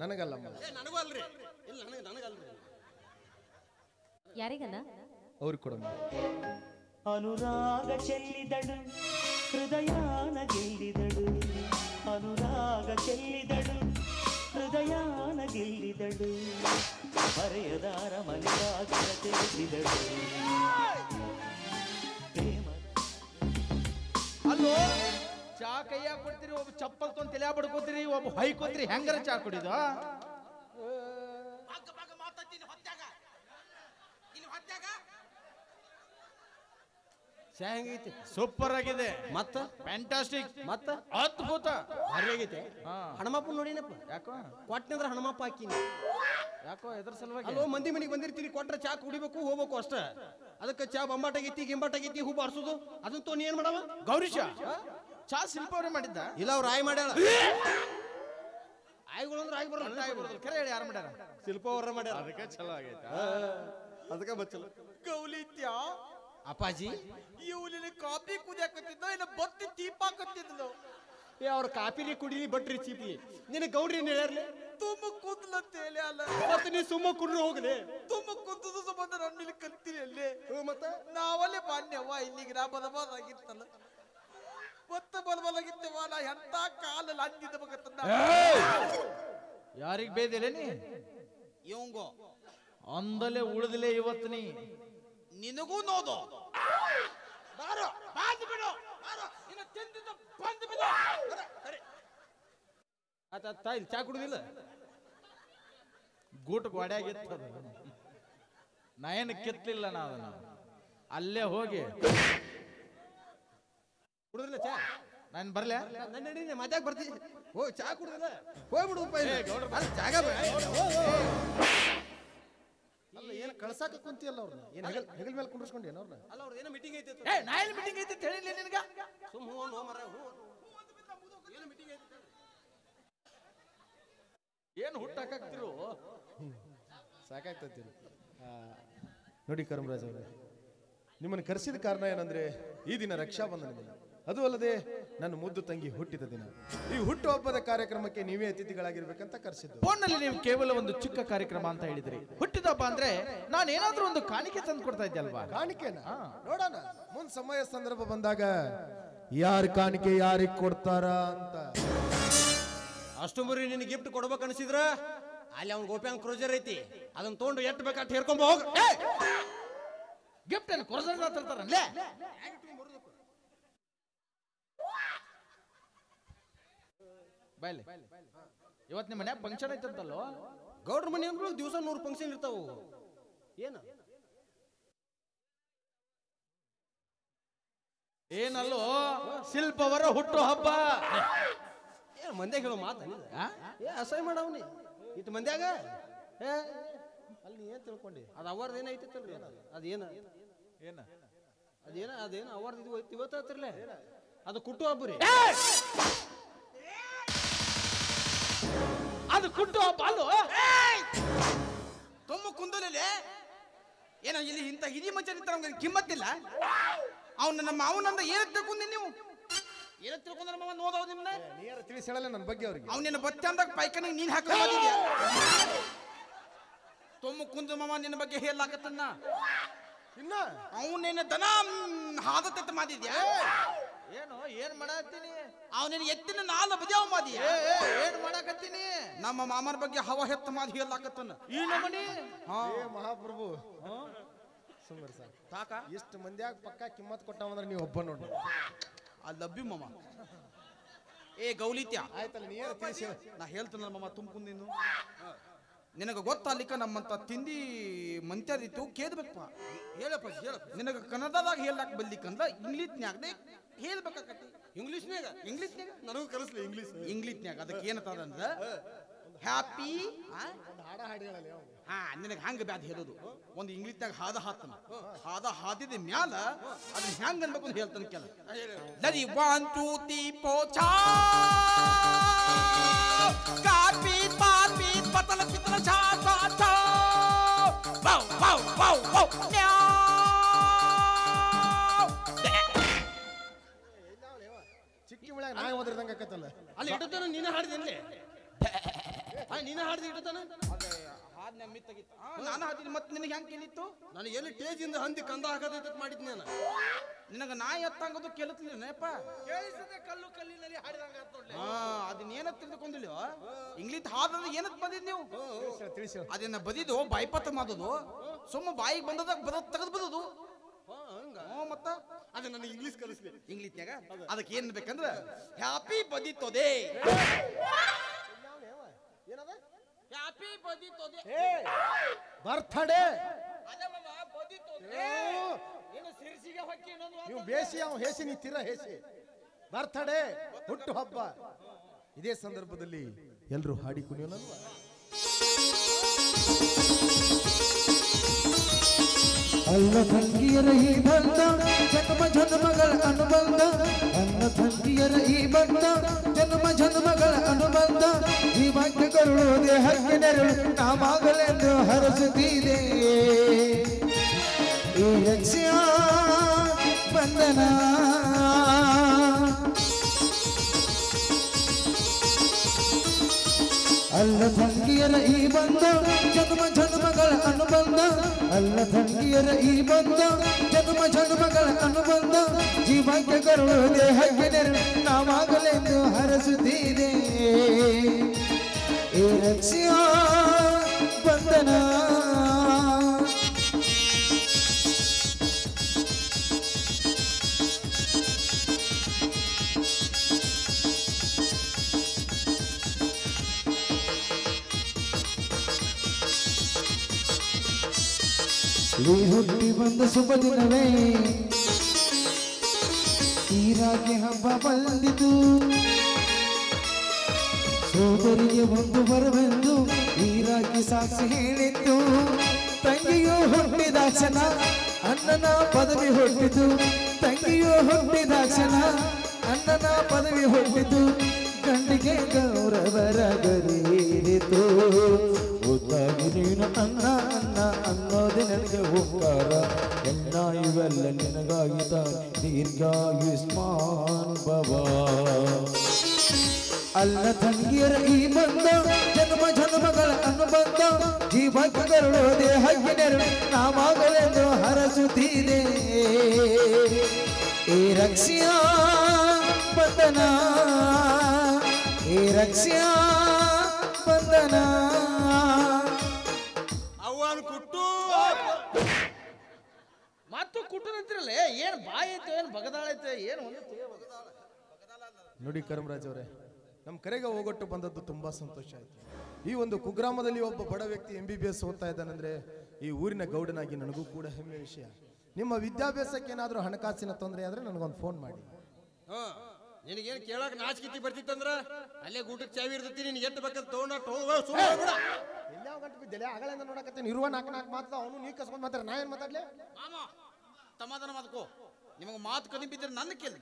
ನನಗಲ್ಲಮ್ಮ, ನನಗೂ ಅಲ್ರಿ, ಇಲ್ಲ ನನಗಲ್ರಿ. ಯಾರಿಗಲ್ಲ ಅವ್ರಿಗೆ ಕೊಡಮ್ಮ. ಅನುರಾಗ ಚೆಲ್ಲಿದಳು ಹೃದಯಾನ ಗೆಲ್ಲಿದಳು, ಅನುರಾಗ ಚೆಲ್ಲಿದಳು ಹೃದಯಾನ ಗೆಲ್ಲಿದಳು, ಮರೆಯದಾರ ಮನೆಯಾಗಿರ ತಿಳಿಸಿದಳು ಪ್ರೇಮ. ಅಲ್ಲೋ ಚಾ ಕೈಯಾಗ ಕೊಡ್ತೀರಿ, ಒಬ್ಬ ಚಪ್ಪಲ್ ತೊಂದ್ ತಲೆ ಬಡ್ಕೋತೀರಿ, ಒಬ್ಬ ಹೊಯ್ಕೋತೀರಿ, ಹೆಂಗಾರ ಚಾ ಕುಡಿದ? ಚಾ ಹೆಂಗೈತಿ? ಸೂಪರ್ ಆಗಿದೆ, ಮತ್ತ ಫ್ಯಾಂಟಾಸ್ಟಿಕ್, ಮತ್ತ ಅದ್ಭುತ, ಭಾರಿ ಆಗೈತೆ. ಹಣಮಪ್ಪ ನೋಡಿನಪ್ಪ, ಯಾಕೋ ಕೊಟ್ಟನಂದ್ರ ಹಣಮಪ್ಪ ಹಾಕಿನಿ. ಯಾಕೋ ಎದ್ರ ಸಲುವಾಗಿ? ಅಲ್ಲೋ ಮಂದಿ ಮನೆಗೆ ಬಂದಿರ್ತೀರಿ, ಕೊಟ್ರೆ ಚಾ ಕುಡಿಬೇಕು ಹೋಗ್ಬೇಕು ಅಷ್ಟ. ಅದಕ್ಕೆ ಚಾ ಬಂಬಾಟಾಗೈತಿ ಗಿಂಬಾಟಾಗೈತಿ ಹೂ ಬಾರ್ಸೋದು, ಅದನ್ನ ತೊಗೊಂಡು ಏನ್ ಮಾಡವ? ಗೌರೀಶ ಚಾ ಶಿಲ್ಪ ಅವರೇ ಮಾಡಿದ್ದ? ಇಲ್ಲ ಅವ್ರು ಆಯ್ ಮಾಡ್ಯಾಳ. ಆಯ್ಗಳು ಅಂದ್ರೆ ಆಯ್ ಬರೋಲ್ಲ, ಕರೆ ಹೇಳಿ ಯಾರು ಮಾಡ್ಯಾರ? ಶಿಲ್ಪ ಅವ್ರ ಮಾಡ್ಯಾರ. ಅದಕ್ಕೆ ಚಲೋ ಆಗೈತ. ಅದಕ್ಕೆ ಬಚ್ಚಲ ಗೌಲಿತ್ಯ ಅಪ್ಪಾಜಿ ಇವನಿನ ಕಾಫಿ ಕುದಿಯಾಕತ್ತಿದ್ದ, ಇಲ್ಲ ಬತ್ತಿ ತೀಪಾಕತ್ತಿದ್ಲು. ಏ ಅವ್ರ ಕಾಪಿಲಿ ಕುಡಿಲಿ ಬಟ್ರಿ ಚೀಪಿ, ನಿನ್ನ ಗೌಡ್ರಿ ಏನ್ ಹೇಳ್ಯಾರ್ಲಿ? ತುಂಬ ಕೂದಲಂತೇಳಿ ಅಲ್ಲ, ಮತ್ತೆ ನೀ ಸುಮ್ಮ ಕುಡ್ರು ಹೋಗ್ಲಿ. ತುಂಬ ಕೂದದ ಸಂಬಂಧ ನನ್ನಿಲ್ಲಿ ಕಲ್ತೀನಿ ಅಲ್ಲಿ. ಮತ್ತೆ ನಾವಲ್ಲೇ ಬಾನ್ಯವ್ವ ಇಲ್ಲಿಗೆ ನಾ ಬದಬಾದಾಗಿತ್ತಲ್ಲ, ಮತ್ತೆ ಬದಬಾದಾಗಿತ್ತವ. ನಾ ಎಂತ ಕಾಲಲ್ಲಿ ಅಂದಿದ್ದ ಮಗತ್ತಂದ. ಯಾರಿಗ್ ಬೇದಿಲ್ಲ ನೀ? ಇವಂಗೋ ಅಂದಲೇ ಉಳಿದಲೇ ಇವತ್ತು ನೀ ನಿನಗೂ ನೋದು ಬಾರೋ ಬಾಂದ್ ಬಿಡು ಬಾರೋ ಇನ್ನು ತಿಂದಿದ್ದ ಬಂದ್ ಬಿಡು. ಆತ ಇಲ್ಲಿ ಚಾ ಕುಡುದಿಲ್ಲ, ಗೂಟ ಗೋಡ್ಯಾಗಿತ್ತು. ನಾ ಏನು ಕಿತ್ಲಿಲ್ಲ, ನಾ ಅದನ್ನ ಅಲ್ಲೇ ಹೋಗಿ ಕುಡುದಿಲ್ಲ ಚಾ. ನಾನು ಬರ್ಲೆ? ನನ್ನ ನಡಿ ಮದ್ಯಾಗ ಬರ್ತೀನಿ. ಹೋಗಿ ಚಾ ಕುಡುದಿಲ್ಲ ಹೋಗ್ಬಿಡು. ಜಾಗ ಅಲ್ಲ ಏನು ಕಳ್ಸಾಕ ಕುಂತಿಯಲ್ಲ ಅವ್ರನ್ನ, ಏನು ಹೆಗಲ್ ಮೇಲೆ ಕುಂಡ್ರಿಸ್ಕೊಂಡೇನು ಅವ್ರನ್ನ? ಅಲ್ಲ ಅವ್ರದ್ದು ಏನೋ ಮೀಟಿಂಗ್ ಐತಿ. ಏ ನಾ ಎಲ್ಲಿ ಮೀಟಿಂಗ್ ಐತಿ ಅಂತ ಹೇಳಿಲ್ಲ ನಿನಗ? ಸುಮ್ ಹೂ ನೋ ಮರ ಹೂ ಏನೋ ಮೀಟಿಂಗ್ ಐತಿ. ಏನು ಹುಟ್ಟಾಕತ್ತಿರು? ಸಾಕಾಗ್ತೈತಿ. ನೋಡಿ ಕರಮರಾಜ್ ಅವರೇ, ನಿಮ್ಮನ್ನು ಕರೆಸಿದ ಕಾರಣ ಏನಂದ್ರೆ ಈ ದಿನ ರಕ್ಷಾಬಂಧನ ದಿನ, ಅದು ಅಲ್ಲದೆ ನನ್ನ ಮುದ್ದು ತಂಗಿ ಹುಟ್ಟಿದ ದಿನ. ಈ ಹುಟ್ಟುಹಬ್ಬದ ಕಾರ್ಯಕ್ರಮಕ್ಕೆ ನೀವೇ ಅತಿಥಿಗಳಾಗಿರ್ಬೇಕಂತ ಕರೆಸಿದ್ದು. ಫೋನ್ನಲ್ಲಿ ನೀವು ಕೇವಲ ಒಂದು ಚಿಕ್ಕ ಕಾರ್ಯಕ್ರಮ ಅಂತ ಹೇಳಿದ್ರಿ. ಹುಟ್ಟಿದ ಹಬ್ಬ ಅಂದ್ರೆ ನಾನು ಏನಾದ್ರೂ ಒಂದು ಕಾಣಿಕೆ ತಂದು ಕೊಡ್ತಾ ಇದ್ದೆ ಅಲ್ವಾ? ಕಾಣಿಕೆನ ನೋಡೋಣ ಮುಂದ್ ಸಮಯ ಸಂದರ್ಭ ಬಂದಾಗ ಯಾರ ಕಾಣಿಕೆ ಯಾರಿಗೆ ಕೊಡ್ತಾರ ಅಂತ. ಅಷ್ಟು ಮುರಿ ನಿನ್ ಗಿಫ್ಟ್ ಕೊಡ್ಬೇಕು ಅನಿಸಿದ್ರ ಅಲ್ಲಿ ಅವ್ನ ಗೋಪ್ಯಾಂಗ್ ಕ್ರೂಸರ್ ಐತಿ, ಅದನ್ನ ತೊಗೊಂಡು ಎಟ್ಟು ಬೇಕಾಟ್ ಹೇರ್ಕೊಂಬ ಹೋಗ. ಗಿಫ್ಟ್ ಏನು ಕೊರಸರ್ ತರ್ತಾರಲ್ಲೇ? ಬಾಯ್ಲೆ, ಇವತ್ತು ನಿಮ್ಮ ಮನ್ಯಾಗ ಫಂಕ್ಷನ್ ಐತಂತಲ್ಲೋ? ಗೌಡ್ರ ಮನೆ ಅಂದ್ರು ದಿವಸ 100 ಫಂಕ್ಷನ್ ಇರ್ತಾವು. ಏನ ಏನಲ್ಲೋ ಶಿಲ್ಪ ಅವರ ಹುಟ್ಟು ಹಬ್ಬ. ಏನ್ ಮಂದ್ಯಾಗ ಹೇಳೋ ಮಾತ ಏ ಅಸಹ್ಯ ಮಾಡವ್ನಿ ಇಟ್ಟು ಮಂದ್ಯಾಗ. ಅಲ್ಲಿ ನೀ ಏನ್ ತಿಳ್ಕೊಂಡಿ? ಅದು ಅವಾರ್ಡ್ ಏನೈತಲ್ರಿ, ಅದೇನ ಏನ ಅದೇನ ಅವಾರ್ಡ್ ಇದು ಇವತ್ತ ಹತ್ರಲೆ ಅದು ಕುಟ್ಟು ಹಬ್ಬ ರೀ. ಅದು ಕುಟ್ಟು ಹಬ್ಬ ಅಲ್ಲೋ? ತೊಮ್ಮ ಕುಂದಲೇ ಏನೋ ಇಲ್ಲಿ ಇಂಥ ಹಿರಿ ಮಚ್ಚ ನಿಂತ ನಮ್ಗೆ ಕಿಮ್ಮತ್ತಿಲ್ಲ. ಅವನಂದ ಏನ ತಿಳ್ಕೊಂಡಿ ನೀವು? ಏನ ತಿಳ್ಕೊಂಡ್ರ ಮಾವ ನೋದವ್ ನಿಮ್ನ? ನೀರ ತಿಳಿಸಿ ಹೇಳಲ್ಲ ನನ್ನ ಬಗ್ಗೆ ಅವ್ರಿಗೆ. ಅವನಿನ ಬತ್ತೆ ಅಂದಾಗ ಪೈಕನಿಗೆ ನೀನ್ ಹಾಕಿದ್ಯಾ? ತೊಮ್ಮ ಕುಂದ ಮಾವ ನಿನ್ನ ಬಗ್ಗೆ ಹೇಳಾಕತ್ತನ್ನ ಇನ್ನ ಅವನೇನ ದನ ಹಾದತ್ತ ಮಾಡಿದ್ಯಾ? ಏನು ಏನ್ ಮಾಡತ್ತೀನಿ? ಅವನಿನ ಎತ್ತಿನ ನಾಲ ಬದಿಯಾವ ಮಾಡಿದ್ಯಾ? ಏನ್ ಮಾಡಕತ್ತೀನಿ? ನಮ್ಮ ಮಾಮನ ಬಗ್ಗೆ ಹವ ಹೆತ್ತ ಮಾದಿ ಹೇಳಾಕತ್ತನ್ನ ಈ ನಮನಿ ಏ ಮಹಾಪ್ರಭು ಸುಮ್ಮನೆ ಸರ್ ತಾಕ ಇಷ್ಟು ಮಂದಿಯಾಗ ಪಕ್ಕ ಕಿಮ್ಮತ್ ಕೊಟ್ಟವಂದ್ರೆ ನೀವು ಒಬ್ಬ ನೋಡ್ರಿ. ಐ ಲವ್ ಯು ಮಾಮ. ಏ ಗೌಲಿತ್ಯ, ಆಯ್ತಲ್ಲ ನೀರ ತಿಳಿಸಿ ಹೇಳು. ನಾ ಹೇಳ್ತೇನಲ್ಲ ಮಾಮ ತುಂಬುಂದಿನ್ನು ನಿನಗೆ ಗೊತ್ತಾಲಿಕ್ಕ ನಮ್ಮಂತ ತಿಂದಿ ಮಂತ್ಯಾದಿತ್ತು ಕೇಳ್ಬೇಕಪ್ಪ. ಹೇಳಪ್ಪ ಹೇಳ. ನಿನಗೆ ಕನ್ನಡದಾಗ ಹೇಳಕ್ ಬಲ್ಲಿಕ್ಕಂದ್ರ ಇಂಗ್ಲೀಷ್ನ್ಯಾಗದೆ ಹೇಳ್ಬೇಕಾಕತಿ. ಇಂಗ್ಲಿಷ್ನ್ಯಾಗ ಇಂಗ್ಲೀಷ್ನ್ಯಾಗ ನನಗೂ ಕಲಿಸ್ಲಿ ಇಂಗ್ಲಿಷ್. ಇಂಗ್ಲೀಷ್ನ್ಯಾಗ ಅದಕ್ಕೆ ಏನಂತದ ಅಂದ್ರ ಹ್ಯಾಪಿ. ಹಾಡ ಹಾಡಿಗಳಲ್ಲಿ ಅವ್ನು. ಹಾ ನಿನಗೆ ಹಂಗ ಬ್ಯಾದ ಹೇಳೋದು. ಒಂದು ಇಂಗ್ಲೀಷ್ನ್ಯಾಗ ಹಾದ ಹಾತನ ಹಾದಿದ ಮ್ಯಾಲ ಅದನ್ನ ಹೆಂಗ್ ಅನ್ಬೇಕು ಅಂತ ಹೇಳ್ತಾನೆ ಕೆಲ. ಲರಿ 1 2 3 4 ಚಾ ಕಾಪಿ ಪಾಪಿ ಪತಲ ಪಿತಲ ಚಾ ಚಾ ಚಾ ವೌ ವೌ ವೌ ವೌ ಮ್ಯಾವ್. ಚಿಕ್ಕಿ ಮುಳ್ಯಾಗ ನಾಯಿ ಒದರ್ದಂಗ ಆಕತ್ತಲ್ಲ. ಅಲ್ಲಿ ಇಟ್ಟತಾನ ನೀನ ಹಾಡಿದಲ್ಲಿ ನೀನ ಹಾಡಿದ ಇಟ್ಟತಾನ. ಹಾದ್ನ ಮಿತ್ತಗಿತ್ತು. ನಾನು ಹಾದಿನಿ ಮತ್ತೆ ನಿನಗೆ ಹೆಂಗ್ ಕೇಳಿತ್ತು? ನಾನು ಎಲ್ಲಿ ಟೇಜಿಂದ ಹಂದಿ ಕಂದ ಹಾಕದ ಮಾಡಿದ್ನಿ ನಾನು. ನಿನಗೆ ನಾಯಿ ಎತ್ತಂಗದು ಕೇಳುತ್ತಿಲ್ಲಪ್ಪ. ಕೇಳಿಸದೆ ಕಲ್ಲು ಕಲ್ಲಿನಲ್ಲಿ ಹಾಡಿದಂಗ ಆತ್ ನೋಡ್ಲಿ. ಹಾ ಅದನ್ನ ಏನಂತ ತಿಳಿದುಕೊಂಡಿಲ್ಲ. ಇಂಗ್ಲೀಷ್ ಹಾಡೋದು ಏನಂತ ಬಂದಿದ್ ನೀವು? ತಿಳಿಸಿ ಹೇಳು. ಅದನ್ನ ಬದಿದು ಬಾಯ್ಪತ್ತ ಮಾಡೋದು ಸುಮ್ಮ ಬಾಯಿಗೆ ಬಂದದಾಗ ತೆಗೆದು ಬದದು. ಹಂಗ ಮತ್ತ ಅದ ನನಗೆ ಇಂಗ್ಲಿಷ್ ಕಲಿಸ್ಲಿ. ಇಂಗ್ಲೀಷ್ನ್ಯಾಗ ಅದಕ್ಕೆ ಏನ್ ಬೇಕಂದ್ರ ಹ್ಯಾಪಿ ಬದಿತೋದೆ. ಹ್ಯಾಪಿ ಬದಿತೋದೆ. ಬರ್ತಡೇ ಅದೇ ಮಾಮ ಬದಿತೋದೆ. ಏನು ಸಿರಿಸಿಗೆ ಹೊಕ್ಕಿ ಇನ್ನೊಂದು ನೀವು ಬೇಸಿ ಅವ್ ಹೇಸಿ ನೀ ತೀರ ಹೇಸಿ. ಬರ್ತಡೇ ಹುಟ್ಟು ಹಬ್ಬ ಇದೇ ಸಂದರ್ಭದಲ್ಲಿ ಎಲ್ರು ಹಾಡಿ ಕುಣಿಯೋಣಲ್ವಾ? ಅಲ್ಲ ತಂಗಿಯರ ಈ ಬಂಧ ಜನ್ಮ ಜನ್ಮಗಳ ಅನುಬಂಧ. ಅಲ್ಲ ತಂಗಿಯರ ಈ ಬಂಧ ಜನ್ಮ ಜನ್ಮಗಳ ಅನುಬಂಧ. ಈ ಭಾಗ್ಯಗಳು ದೇಹಕ್ಕೆ ನೆರಳು ನಾವಾಗಲೆಂದು ಹರಸುತ್ತೀದೆ ಈ ರಕ್ಷಾ ಬಂಧನ. ಅಲ್ಲ ತಂಗಿಯರ ಈ ಬಂಧ ಜನ್ಮ ಜನ್ಮಗಳ ಅನುಬಂಧ. ಅಲ್ಲ ತಂಗಿಯರ ಈ ಬಂಧ ಜನ್ಮ ಜನ್ಮಗಳ ಅನುಬಂಧ. ಜೀವಕ್ಕೆ ಕರುಳು ದೇಹಕ್ಕೆ ನೆರಳು ನಾವಾಗಲೆಂದು ಹರಸುತ್ತೀದೆ ಈ ರಕ್ಷಾ ಬಂಧನ. ಈ ಹುಟ್ಟಿ ಬಂದ ಶುಭ ದಿನವೇ ಈ ರಾಗಿ ಹಬ್ಬ ಬಂದಿತು. ಸೋದರಿಗೆ ಒಂದು ಬರವೆಂದು ಈ ರಾಗಿ ಸಾಕ್ಷಿ ಹೇಳಿತ್ತು. ತಂಗಿಯು ಹುಟ್ಟಿದಾಕ್ಷಣ ಅಣ್ಣನ ಪದವಿ ಹುಟ್ಟಿತು. ತಂಗಿಯು ಹುಟ್ಟಿದಾಕ್ಷಣ ಅಣ್ಣನ ಪದವಿ ಹುಟ್ಟಿತು. ಗಂಡಿಗೆ ಗೌರವರ ಗರಿಯಿತು. ಒತ್ತಾಗಿ ನೀನು ಅನ್ನ ಅನ್ನ ಅನ್ನೋದೇ ನನಗೆ ಉಪಕಾರ. ಎನ್ನ ಇವೆಲ್ಲ ನಿನಗಾಗಿತ ದೀರ್ಘಾಯುಷ್ಮಾನ್ ಭವ. ಅಲ್ಲ ತಂಗಿಯರ ಈ ಬಂಧ ಜನ್ಮ ಜನ್ಮಗಳ ಅನುಬಂಧ. ಜೀವಕ್ಕೆ ಕರುಳು ದೇಹಕ್ಕೆ ನೆರಳು ನಾವಾಗಲೆಂದು ಹರಸುತ್ತೀದೆ ಈ ರಕ್ಷಾ ಬಂಧನ. ಈ ರಕ್ಷಾ ಬಂಧನ. ಅವನು ಕುಟ್ಟು ಮತ್ತು ಕುಟ್ಟನಂತಿರಲ್ಲ. ಏನ್ ಬಾಯಿ ಐತೆ ಏನ್ ಬಗದಾಳೈತೆ ಏನು ಒಂದು ನೋಡಿ ಕರಮರಾಜ್ ಅವರೇ, ನಮ್ಮ ಕರೆಗೆ ಹೋಗೊಟ್ಟು ಬಂದದ್ದು ತುಂಬಾ ಸಂತೋಷ ಆಯ್ತು. ಈ ಒಂದು ಕುಗ್ರಾಮದಲ್ಲಿ ಒಬ್ಬ ಬಡ ವ್ಯಕ್ತಿ MBBS ಓದ್ತಾ ಇದ್ದಾನಂದ್ರೆ ಈ ಊರಿನ ಗೌಡನಾಗಿ ನನಗೂ ಕೂಡ ಹೆಮ್ಮೆ ವಿಷಯ. ನಿಮ್ಮ ವಿದ್ಯಾಭ್ಯಾಸಕ್ಕೆ ಏನಾದರೂ ಹಣಕಾಸಿನ ತೊಂದರೆ ಆದ್ರೆ ನನಗೊಂದು ಫೋನ್ ಮಾಡಿ. ನಿನಗೇನು ಕೇಳಕ್ ನಾಚಿಕೆ ಬರ್ತಿತ್ತಂದ್ರ ಅಲ್ಲೇ ಊಟಕ್ಕೆ ಚಾವಿ ಇರ್ತೈತಿ. ನಿನ್ಗೆ ಎಷ್ಟು ಬೇಕಂತ ತಗೊಂಡ ಎಲ್ಲಾವ ಗಂಟು ಬಿದ್ದಿಲ್ಲ ಅಗಳಿಂದ ನೋಡಕತ್ತೇನೆ. ಇರುವ ನಾಲ್ಕು ಮಾತ್ರ ಅವನು ನೀ ಕಸ್ಕೊಂಡ್ ಮಾತಾಡ. ನಾ ಏನ್ ಮಾತಾಡ್ಲಿ? ಮಾಮ ಸಮಾಧಾನ ಮಾಡ್ಕೋ. ನಿಮಗೆ ಮಾತು ಕಡಿಮೆ ಬಿದ್ದರೆ ನನ್ನ ಕೇಳಿ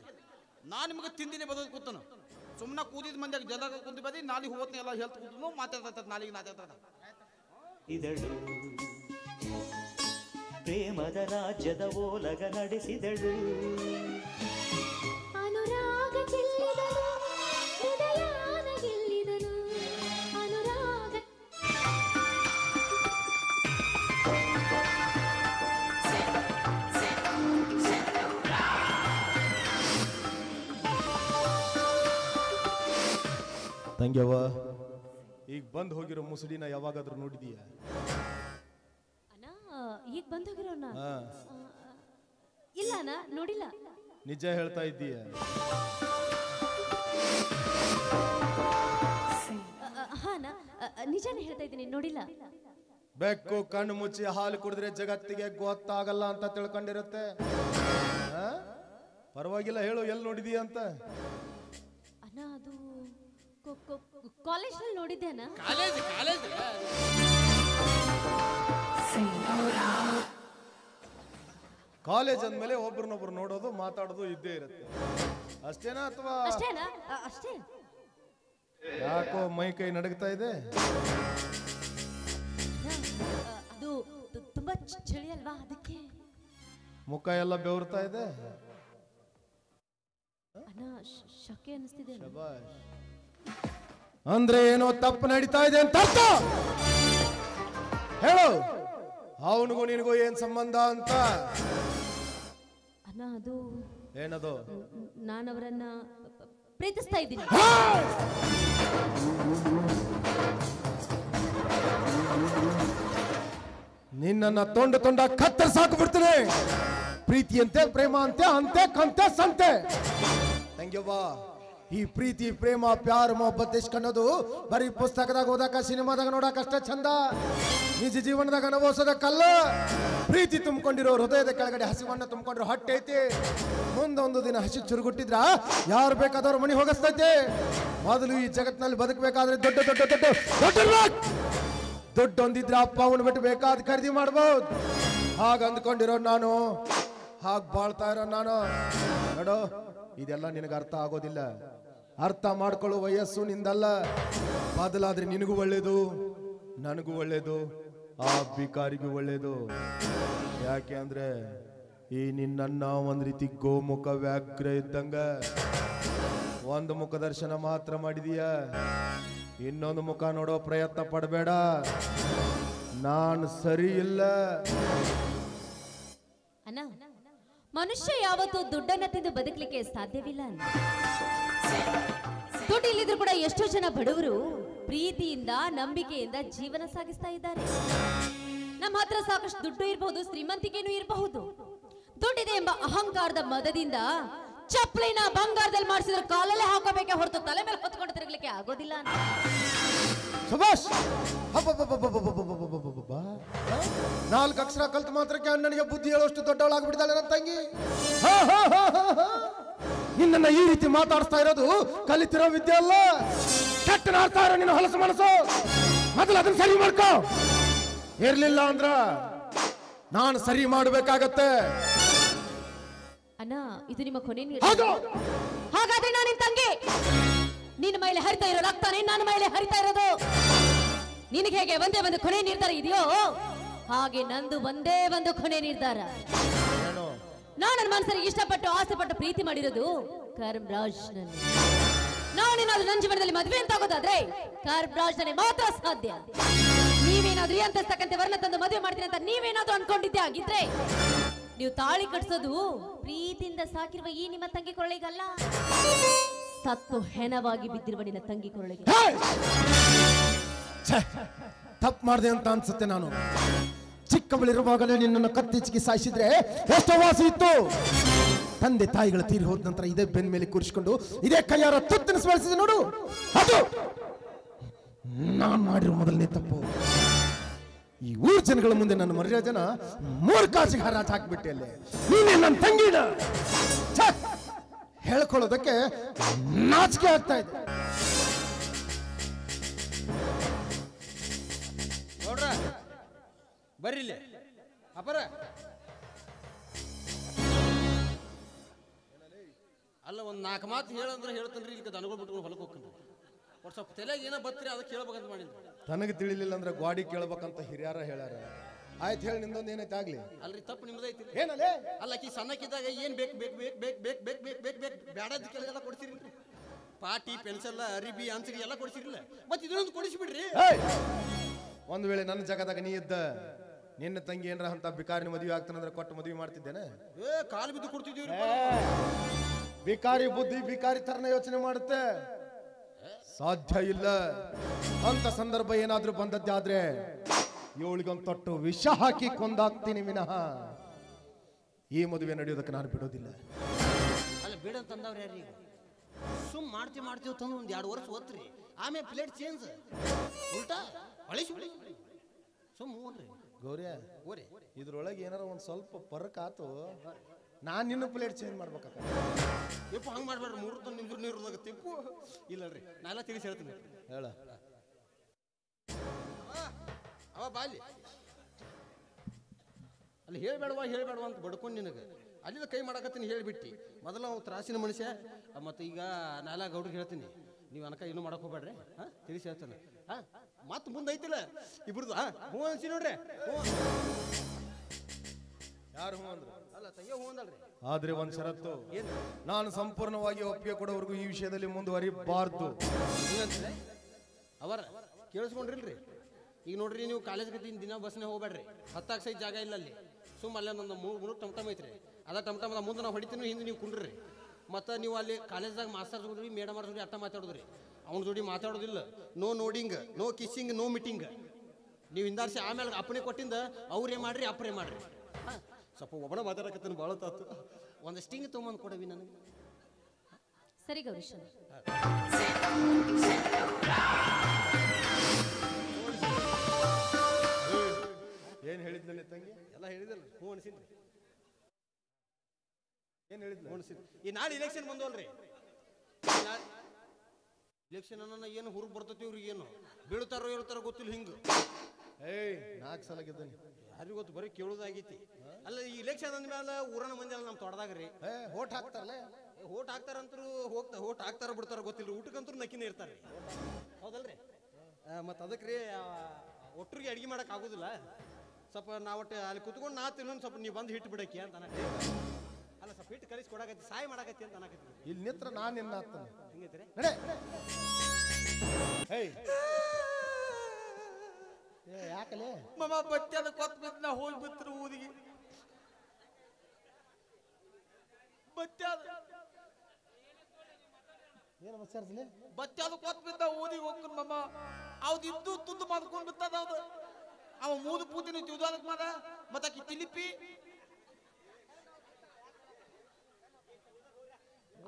ನಾನು ನಿಮಗೆ ತಿಂದಿನೇ ಬದಲು ಕೂತನು. ಸುಮ್ಮನೆ ಕೂದಿದ ಮಂದಿಯಾಗ ಜಲ ಕುಂದಿ ಬದಿ ನಾಳೆ ಹೋಗ್ತೀನಿ ಎಲ್ಲ ಹೇಳ್ತ ಕೂತನು ಮಾತಾಡ್ತದ ನಾಳೆಗೆ ನಾತಾಡ್ತದ. ಉಳಿಸಿದಳು ಪ್ರೇಮದ ರಾಜ್ಯದ ಓಲಗ ನಡೆಸಿದಳು ಅನುರಾಗ ಚೆಲ್ಲಿದಳು ಹೃದಯಾನ ಗೆಲ್ಲಿದಳು ಅನುರಾಗ ತಂಗ್ಯವ್ವ ಈಗ ಬಂದ್ ಹೋಗಿರೋ ಮುಸುಡಿನ ಯಾವಾಗಾದ್ರೂ ನೋಡಿದೀಯ? ಅಣ್ಣ ಈಗ ಬಂದ್ ಹೋಗಿರೋಣ ಹಾ. ಇಲ್ಲ ಅಣ್ಣ ನೋಡಿಲ್ಲ. ನಿಜ ಹೇಳ್ತಾ ಇದ್ದೀಯ? ಹಾ ಅಣ್ಣ ನಿಜಾನೇ ಹೇಳ್ತಾ ಇದ್ದೀನಿ, ನೋಡಿಲ್ಲ. ಬೆಕ್ಕು ಕಣ್ಣು ಮುಚ್ಚಿ ಹಾಲು ಕುಡಿದ್ರೆ ಜಗತ್ತಿಗೆ ಗೊತ್ತಾಗಲ್ಲ ಅಂತ ತಿಳ್ಕೊಂಡಿರುತ್ತೆ. ಹಾ? ಪರವಾಗಿಲ್ಲ ಹೇಳು, ಎಲ್ಲಿ ನೋಡಿದೀಯ ಅಂತ. ಅಣ್ಣ ಅದು ಕಾಲೇಜ್ನಲ್ಲಿ ನೋಡಿದ್ದೆ ಅಣ್ಣ. ಕಾಲೇಜ್ ಅಂದ್ಮೇಲೆ ಒಬ್ರನ್ನೊಬ್ರು ನೋಡೋದು ಮಾತಾಡೋದು ಇದ್ದೇ ಇರುತ್ತೆ. ಅಷ್ಟೇನಾ ಅಥವಾ ಅಷ್ಟೇನಾ? ಅಷ್ಟೇ. ಯಾಕೋ ಮೈ ಕೈ ನಡಗ್ತಾ ಇದೆ? ಅದು ತುಂಬಾ ಚಳಿ ಅಲ್ವಾ, ಅದಕ್ಕೆ. ಮುಖ ಎಲ್ಲ ಬೆವರ್ತಾ ಇದೆ. ಅಣ್ಣ ಶಕೆ ಅನಿಸ್ತಿದೆ. ಶಬಾಷ್. ಅಂದ್ರೆ ಏನೋ ತಪ್ಪು ನಡೀತಾ ಇದೆ ಅಂತ ಅರ್ಥ. ಹೇಳು, ಅವನಿಗೂ ನಿನಗೂ ಏನ್ ಸಂಬಂಧ ಅಂತ? ಅಣ್ಣ ಅದು ಏನದು? ನಾನು ಅವರನ್ನ ಪ್ರೀತಿಸ್ತಾ ಇದ್ದೀನಿ. ನಿನ್ನನ್ನ ತೊಂಡ ತೊಂಡ ಕತ್ತರಿಸಾಕು ಬಿಡ್ತೀನಿ. ಪ್ರೀತಿ ಅಂತೆ, ಪ್ರೇಮ ಅಂತೆ, ಅಂತೆ ಕಂತೆ ಸಂತೆ. ತಂಗ್ಯವ್ವ, ಈ ಪ್ರೀತಿ ಪ್ರೇಮ ಪ್ಯಾರ ಮೊಹಬ್ಬತ್ ಇಸ್ಕನ್ನೋದು ಬರೀ ಪುಸ್ತಕದಾಗ ಓದಾಕ ಸಿನಿಮಾದಾಗ ನೋಡಕ್ ಅಷ್ಟೇ ಚಂದ. ನಿಜ ಜೀವನದಾಗ ಅನುಭವಿಸೋದಕ್ಕಲ್ಲ. ಪ್ರೀತಿ ತುಂಬಿಕೊಂಡಿರೋ ಹೃದಯದ ಕೆಳಗಡೆ ಹಸಿವನ್ನ ತುಂಬಿಕೊಂಡಿರೋ ಹೊಟ್ಟೆ ಐತಿ. ಮುಂದೊಂದು ದಿನ ಹಸಿ ಚುರುಗುಟ್ಟಿದ್ರ ಯಾರು ಬೇಕಾದವ್ರು ಮನಿ ಹೋಗಿಸ್ತೈತಿ. ಮೊದಲು ಈ ಜಗತ್ತಿನಲ್ಲಿ ಬದುಕಬೇಕಾದ್ರೆ ದೊಡ್ಡ ದೊಡ್ಡ ದೊಡ್ಡ ದೊಡ್ಡ ದುಡ್ಡು ಹೊಂದಿದ್ರೆ ಅಪ್ಪ ಅವನು ಬಿಟ್ಟು ಬೇಕಾದ ಖರೀದಿ ಮಾಡ್ಬೋದು. ಹಾಗ ಅಂದ್ಕೊಂಡಿರೋ ನಾನು, ಹಾಗೆ ಬಾಳ್ತಾ ಇರೋ ನಾನು. ನೋಡು, ಇದೆಲ್ಲ ನಿನಗೆ ಅರ್ಥ ಆಗೋದಿಲ್ಲ. ಅರ್ಥ ಮಾಡ್ಕೊಳ್ಳೋ ವಯಸ್ಸು ನಿಂದಲ್ಲ. ಬದಲಾದ್ರೆ ನಿನಗೂ ಒಳ್ಳೇದು, ನನಗೂ ಒಳ್ಳೇದು, ಆ ಭಿಕಾರಿಗೂ ಒಳ್ಳೇದು. ಯಾಕೆ ಅಂದ್ರೆ ಈ ನಿನ್ನ ಒಂದ್ ರೀತಿ ಗೋಮುಖ ವ್ಯಾಘ್ರ ಇದ್ದಂಗ. ಒಂದು ಮುಖ ದರ್ಶನ ಮಾತ್ರ ಮಾಡಿದೀಯ, ಇನ್ನೊಂದು ಮುಖ ನೋಡೋ ಪ್ರಯತ್ನ ಪಡಬೇಡ. ನಾನು ಸರಿ ಇಲ್ಲ. ಅಣ್ಣ, ಮನುಷ್ಯ ಯಾವತ್ತೂ ದುಡ್ಡನ್ನ ತಿಂದು ಬದುಕಲಿಕ್ಕೆ ಸಾಧ್ಯವಿಲ್ಲ. ದುಡ್ಡು ಇಲ್ಲಿದ್ರು ಕೂಡ ಎಷ್ಟೋ ಜನ ಬಡವರು ಪ್ರೀತಿಯಿಂದ ನಂಬಿಕೆಯಿಂದ ಜೀವನ ಸಾಗಿಸ್ತಾ ಇದ್ದಾರೆ. ನಮ್ಮ ಹತ್ರ ಸಾಕಷ್ಟು ದುಡ್ಡು ಇರಬಹುದು, ಶ್ರೀಮಂತಿಕೆನೂ ಇರಬಹುದು. ದುಡ್ಡಿದೆ ಎಂಬ ಅಹಂಕಾರದ ಮದದಿಂದ ಚಪ್ಪಲಿನ ಬಂಗಾರದಲ್ಲಿ ಮಾಡಿಸಿದ್ರೆ ಕಾಲಲ್ಲೇ ಹಾಕೋಬೇಕೆ ಹೊರತು ತಲೆ ಮೇಲೆ ಹೊತ್ಕೊಂಡು ತಿರುಗಲಿಕ್ಕೆ ಆಗೋದಿಲ್ಲ. ಸುಭಾಷ್, 4 ಅಕ್ಷರ ಕಲ್ತು ಮಾತ್ರಕ್ಕೆ ಅಣ್ಣನಿಗೆ ಬುದ್ಧಿ ಹೇಳೋಷ್ಟು ದೊಡ್ಡವಳಾಗ್ಬಿಡ್ತಾಳೆ ನನ್ನ ತಂಗಿ. ನಿನ್ನ ಈ ರೀತಿ ಮಾತಾಡ್ತಾ ಇರೋದು ಕಲಿತಿರೋ ವಿದ್ಯೆ ಅಲ್ಲ. ಕೆಟ್ಟ ನಾಡ್ತಾ ಇರೋ ನಿನ್ನ ಹೊಲಸು ಮನಸ್ಸು. ಮೊದಲು ಅದನ್ನ ಸರಿ ಮಾಡ್ಕೋ. ಇರ್ಲಿಲ್ಲ ಅಂದ್ರ ನಾನು ಸರಿ ಮಾಡಬೇಕಾಗತ್ತೆ. ಅಣ್ಣ, ಇದು ನಿಮ್ಮ ಕೊನೆ ನಿರ್ಧಾರ. ಹಾಗಾದ್ರೆ ನಾನು ನಿನ್ ತಂಗಿ. ನಿನ್ನ ಮೇಲೆ ಹರಿತಾ ಇರೋ ರಕ್ತನೇ ನನ್ನ ಮೇಲೆ ಹರಿತಾ ಇರೋದು. ನಿನಗೆ ಹೇಗೆ ಒಂದೇ ಒಂದು ಕೊನೆ ನಿರ್ಧಾರ ಇದೆಯೋ ಹಾಗೆ ನಂದು ಒಂದೇ ಒಂದು ಕೊನೆ ನಿರ್ಧಾರ. ನಾನು ನನ್ನ ಮನಸ್ಸರಿಗೆ ಇಷ್ಟಪಟ್ಟು ಆಸೆ ಪಟ್ಟು ಪ್ರೀತಿ ಮಾಡಿರೋದು ಕರ್ಮರಾಜ್. ನಾನೇನಾದ್ರೂ ನನ್ನ ಜೀವನದಲ್ಲಿ ಮದುವೆ ಅಂತ ಆಗೋದಾದ್ರೆ ಕರ್ಮರಾಜ್ ನನಗೆ ಮಾತ್ರ ಸಾಧ್ಯ. ನೀವೇನಾದ್ರೂ ಅಂತಸ್ತಕ್ಕಂತೆ ವರ್ಣ ತಂದು ಮದುವೆ ಮಾಡ್ತೀನಿ ಅಂತ ನೀವೇನಾದ್ರೂ ಅನ್ಕೊಂಡಿದ್ದೆ ಆಗಿದ್ರೆ ನೀವು ತಾಳಿ ಕಟ್ಸೋದು ಪ್ರೀತಿಯಿಂದ ಸಾಕಿರುವ ಈ ನಿಮ್ಮ ತಂಗಿ ಕೊರಳಿಗಲ್ಲ, ಸತ್ತು ಹೆಣವಾಗಿ ಬಿದ್ದಿರುವ ನಿನ್ನ ತಂಗಿ ಕೊರಳಿಗೆ. ತಪ್ಪು ಮಾಡಿದೆ ಅಂತ ಅನ್ಸುತ್ತೆ. ನಾನು ಚಿಕ್ಕವಳಿರುವಾಗಲೇ ನಿನ್ನನ್ನು ಕತ್ತಿಚ್ಚಿಗೆ ಸಾಯಿಸಿದ್ರೆ ಎಷ್ಟೋ ವಾಸಿ ಇತ್ತು. ತಂದೆ ತಾಯಿಗಳ ತೀರಿ ಹೋದ ನಂತರ ಇದೇ ಬೆನ್ ಮೇಲೆ ಕೂರಿಸಿಕೊಂಡು ಇದೇ ಕೈಯಾರ ತುತ್ತಿನ ಸ್ಮರಿಸಿದೆ ನೋಡು. ಅದು ನಾನು ಮಾಡಿರೋ ಮೊದಲನೇ ತಪ್ಪು. ಈ ಊರ್ ಜನಗಳ ಮುಂದೆ ನನ್ನ ಮರ್ಯಾದೆನ ಮೂರ್ಖಾಚಿಗೆ ಹರಾಜ್ ಹಾಕ್ಬಿಟ್ಟೆ. ಅಲ್ಲೇ ನೀನೇ ನನ್ನ ತಂಗಿನ ಹೇಳ್ಕೊಳ್ಳೋದಕ್ಕೆ ನಾಚಿಕೆ ಆಗ್ತಾ ಇದೆ. ನೋಡ್ರ ಬರ್ರಿಲ್ಲ ಅಪರ. ಅಲ್ಲ, ಒಂದ್ 4 ಮಾತು ಹೇಳಂದ್ರೆ ಹೇಳ್ತನ್ರಿ. ಈಗ ದನಗಳು ಬಿಟ್ಕೊಂಡು ಹೊಲಕ್ಕೆ ಹೋಗ್ತಾನೆ. ಒಟ್ಟು ಸ್ವಲ್ಪ ತಲೆಗೆ ಏನೋ ಬತ್ರಿ ಅದಕ್ಕೆ ಕೇಳ್ಬೇಕಂತ ಮಾಡಿದ್ರಿ. ತನಗೆ ತಿಳಿಲಿಲ್ಲ ಅಂದ್ರೆ ಗಾಡಿ ಕೇಳ್ಬೇಕಂತ ಹಿರಿಯರ ಹೇಳ್ಯಾರ. ಆಯ್ತು ಹೇಳಿ, ನಿಂದೊಂದು ಏನೈತೆ ಆಗ್ಲಿ. ಅಲ್ರಿ ತಪ್ಪು ನಿಮ್ದೈತಿ. ಏನಲ್ಲೇ ಅಲ್ಲ ಆಕಿ ಸಣ್ಣಕ್ಕಿದ್ದಾಗ ಏನ್ ಬೇಕು ಬೇಕು ಬೇಕು ಬೇಕು ಬೇಕು ಬೇಕು ಬೇಕು ಬೇಕು ಬೇಕು ಬ್ಯಾಡದ ಕೆಲಗೆಲ್ಲ ಕೊಡ್ಸಿರಿಲ್ರಿ. ಪಾಟಿ ಪೆನ್ಸಿಲ್ ಅರಿಬಿ ಅನ್ಸರಿ ಎಲ್ಲ ಕೊಡ್ಸಿರಿಲ್ಲ, ಮತ್ತೆ ಇದನ್ನೊಂದು ಕೊಡಿಸ್ಬಿಡ್ರಿ. ಒಂದು ವೇಳೆ ನನ್ನ ಜಾಗದಾಗ ನೀ ಇದ್ದ ನಿನ್ನ ತಂಗಿ ಏನಾರ ಅಂತ ಬಿಕಾರಿನ ಮದುವೆ ಆಗ್ತಾನಂದ್ರೆ ಕೊಟ್ಟು ಮದುವೆ ಮಾಡ್ತಿದ್ದೇನೆ? ಕಾಲು ಬಿದ್ದು ಕೊಡ್ತಿದ್ದೀವ್ರಿ. ಬಿಕಾರಿ ಬುದ್ಧಿ ಬಿಕಾರಿ ತರನ ಯೋಚನೆ ಮಾಡುತ್ತೆ, ಸಾಧ್ಯ ಇಲ್ಲ. ಅಂತ ಸಂದರ್ಭ ಏನಾದ್ರೂ ಬಂದದ್ದಾದ್ರೆ ಇವಳಿಗೊಂದು ತೊಟ್ಟು ವಿಷ ಹಾಕಿ ಕೊಂದಾಕ್ತೀನಿ ವಿನಃ ಈ ಮದುವೆ ನಡೆಯೋದಕ್ಕೆ ನಾನು ಬಿಡೋದಿಲ್ಲ. ಅಲ್ಲ ಬೇಡ ಅಂತಂದವ್ರು ಯಾರೀಗ? ಸುಮ್ ಮಾಡ್ತೀವಿ ತಂದು ಒಂದು 2 ವರ್ಷ ಓದ್ರಿ, ಆಮೇಲೆ ಪ್ಲೇಟ್ ಚೇಂಜ್ ಉಲ್ಟಾ ಅಳಿಸಿ ಸುಮ್ ಹೋಗ್ರಿ. ಗೌರಿಯ ಓರಿ ಇದ್ರೊಳಗೆ ಏನಾರ ಒಂದು ಸ್ವಲ್ಪ ಪರಕ್ ಆತು, ನಾನು ನಿನ್ನ ಪ್ಲೇಟ್ ಚೇಂಜ್ ಮಾಡ್ಬೇಕಾಗ. ಯಪ್ಪ ಹಂಗೆ ಮಾಡ್ಬೇಡ್ರಿ, 3 ನಿಮಿಷ ನೀರು ತಿಪ್ಪು ಇಲ್ಲರಿ. ನಾನೆಲ್ಲ ತಿಳಿಸಿ ಹೇಳ್ತೀನಿ ಹೇಳ. ಅವ ಬಾಲಿ ಅಲ್ಲಿ ಹೇಳ್ಬೇಡವಾ ಅಂತ ಬಡ್ಕೊಂಡು ನಿನಗೆ ಅಲ್ಲಿಂದ ಕೈ ಮಾಡಕತ್ತೀನಿ ಹೇಳಿಬಿಟ್ಟು. ಮೊದಲು ಅವ್ನು ತ್ರಾಸಿನ ಮನುಷ್ಯ, ಮತ್ತು ಈಗ ನಾಲ್ಕು ಗೌಡ್ರಿಗೆ ಹೇಳ್ತೀನಿ, ನೀವು ಅನಕ ಇನ್ನೂ ಮಾಡಕ್ ಹೋಗ್ಬೇಡ್ರಿ. ಹಾಂ ತಿಳಿಸಿ ಹೇಳ್ತಾನೆ. ಹಾಂ ಮತ್ತೆ ಮುಂದೆ ಐತಿಲ್ಲ ಇಬ್ರದ್ದು. ಹಾಂ ಹ್ಞೂ ಅನ್ಸಿ ನೋಡ್ರಿ. ಯಾರು ಹ್ಞೂ ಅಂದ್ರು? ಅಲ್ಲ ತಂಗಿ ಹ್ಞೂ ಅಂದಲ್ರಿ. ಆದ್ರೆ ಒಂದ್ ಷರತ್ತು, ನಾನು ಸಂಪೂರ್ಣವಾಗಿ ಒಪ್ಪಿಗೆ ಕೊಡೋವರೆಗೂ ಈ ವಿಷಯದಲ್ಲಿ ಮುಂದುವರಿಬಾರ್ದು. ಅವರ ಕೇಳಿಸ್ಕೊಂಡ್ರಿಲ್ರಿ? ಈಗ ನೋಡ್ರಿ, ನೀವು ಕಾಲೇಜ್ಗೆ ದಿನ ಬಸ್ನೇ ಹೋಗ್ಬೇಡ್ರಿ, 10 ಸೈಜ್ ಜಾಗ ಇಲ್ಲ ಅಲ್ಲಿ. ಸುಮ್ಮ ಅಲ್ಲೇ ಒಂದು 3 ಟಮ್ಟಮ್ ಐತ್ರಿ, ಅದ ಟಮ್ಟಮ್ ಮುಂದೆ ನಾವು ಹೊಡಿತೀನಿ, ಹಿಂದೆ ನೀವು ಕುಂಡ್ರಿ. ಮತ್ತು ನೀವು ಅಲ್ಲಿ ಕಾಲೇಜ್ದಾಗ ಮಾಸ್ತರ್ ಜೋಡಿ ಮೇಡಮರ್ ಜೋಡಿ ಅಟ್ಟ ಮಾತಾಡೋದ್ರಿ, ಅವ್ನ ಜೋಡಿ ಮಾತಾಡೋದಿಲ್ಲ. No nodding, no kissing, no meeting. ನೀವು ಹಿಂದಾರ್ಸಿ ಆಮೇಲೆ ಅಪ್ಪನೇ ಕೊಟ್ಟಿಂದ ಅವ್ರೇ ಮಾಡ್ರಿ ಅಪ್ಪರೇ ಮಾಡ್ರಿ. ಹಾಂ ಸ್ವಲ್ಪ ಒಬ್ಬನ ಮಾತಾಡಕತ್ತೀನಿ, ಭಾಳ ತಾತು. ಒಂದು ಸ್ಟಿಂಗ್ ತೊಗೊಂಬಂದು ಕೊಡವಿ ನನಗೆ. ಸರಿ ಗೌರೀಶ್, ಏನ್ ಹೇಳಿದ್ನಲ್ಲಿ ತಂಗಿ? ಎಲ್ಲ ಹೇಳಿದಲ್ಲ, ಹ್ಞೂ ಅನ್ಸಿದ್ರಿ. ಏನ್ ಹೇಳಿದ್ನ? ಹ್ಞೂ ಅನ್ಸಿದ್ರಿ. ಈ ನಾಳೆ ಇಲೆಕ್ಷನ್ ಬಂದವಲ್ರಿ, ಇಲೆಕ್ಷನ್ ಅನ್ನ ಏನು ಹುರುಗ್ ಬರ್ತೈತಿ ಇವ್ರಿಗೆ, ಏನು ಬೀಳ್ತಾರೋ ಇರ್ತಾರೋ ಗೊತ್ತಿಲ್ಲ. ಹಿಂಗೆ 4 ಸಲ ಗೆದ್ದಾನೆ, ಯಾರಿಗೂ ಗೊತ್ತು, ಬರೀ ಕೇಳೋದಾಗೈತಿ. ಅಲ್ಲ ಈ ಇಲೆಕ್ಷನ್ ಅಂದ್ಮೇಲೆ ಊರನ ಮಂದಿ ಅಲ್ಲ ನಮ್ಮ ತೋಟದಾಗ್ರಿ ಓಟ್ ಹಾಕ್ತಾರಲ್ಲ. ಓಟ್ ಹಾಕ್ತಾರಂತರೂ ಓಟ್ ಹಾಕ್ತಾರ ಬಿಡ್ತಾರ ಗೊತ್ತಿಲ್ಲ, ಊಟಕ್ಕಂತೂ ನಕ್ಕಿನೇ ಇರ್ತಾರೆ. ಹೌದಲ್ರಿ? ಮತ್ತು ಅದಕ್ಕೆ ರೀ ಒಟ್ಟರಿಗೆ ಅಡುಗೆ ಮಾಡಕ್ ಆಗೋದಿಲ್ಲ. ಸ್ವಲ್ಪ ನಾವು ಒಟ್ಟು ಅಲ್ಲಿ ಕುತ್ಕೊಂಡು ನಾ ತಿನ್ನೋನು, ಸ್ವಲ್ಪ ನೀವು ಬಂದು ಹಿಟ್ಟು ಬಿಡಕ್ಕೆ ಅಂತ ಅನ್ನಕ್ಕೆ. ಅಲ್ಲ ಸ್ವಲ್ಪ ಹಿಟ್ಟು ಕಲಿಸಿ ಕೊಡಕತ್ತಿ, ಸಹಾಯ ಮಾಡಕತ್ತಿ ಅಂತ ಅನ್ನಕತ್ತಿ. ಇಲ್ಲಿ ನಿತ್ರ ನಾನು ನಿನ್ನ ಆಗ್ತಾನೆ ಹಿಂಗೈತ್ರಿ. ಯಾಕಲೆ ಮಮ್ಮ ಬಟ್ಟೆ ಅದ ಕೊತ್ ಬಿತ್ತು, ನಾ ಹೋಗಿ ಬಿತ್ತರು ಊರಿಗೆ. ಬಟ್ಟೆ ಅದ ಏನು ವಿಚಾರಿಸಲಿ? ಬಟ್ಟೆ ಅದು ಕೊತ್ ಬಿದ್ದ ಊರಿಗೆ ಹೋಗ್ಕೊಂಡು ಮಮ್ಮ. ಅವ್ದು ಇದ್ದು ತುದ್ದು ಮಾಡ್ಕೊಂಡು ಬಿತ್ತದ. ಅವ್ದು ಅವ 3 ಪೂತಿನ ತಿಳ್ದೋದಕ್ ಮಾದ. ಮತ್ತ ಆಕಿ ತಿಲಿಪಿ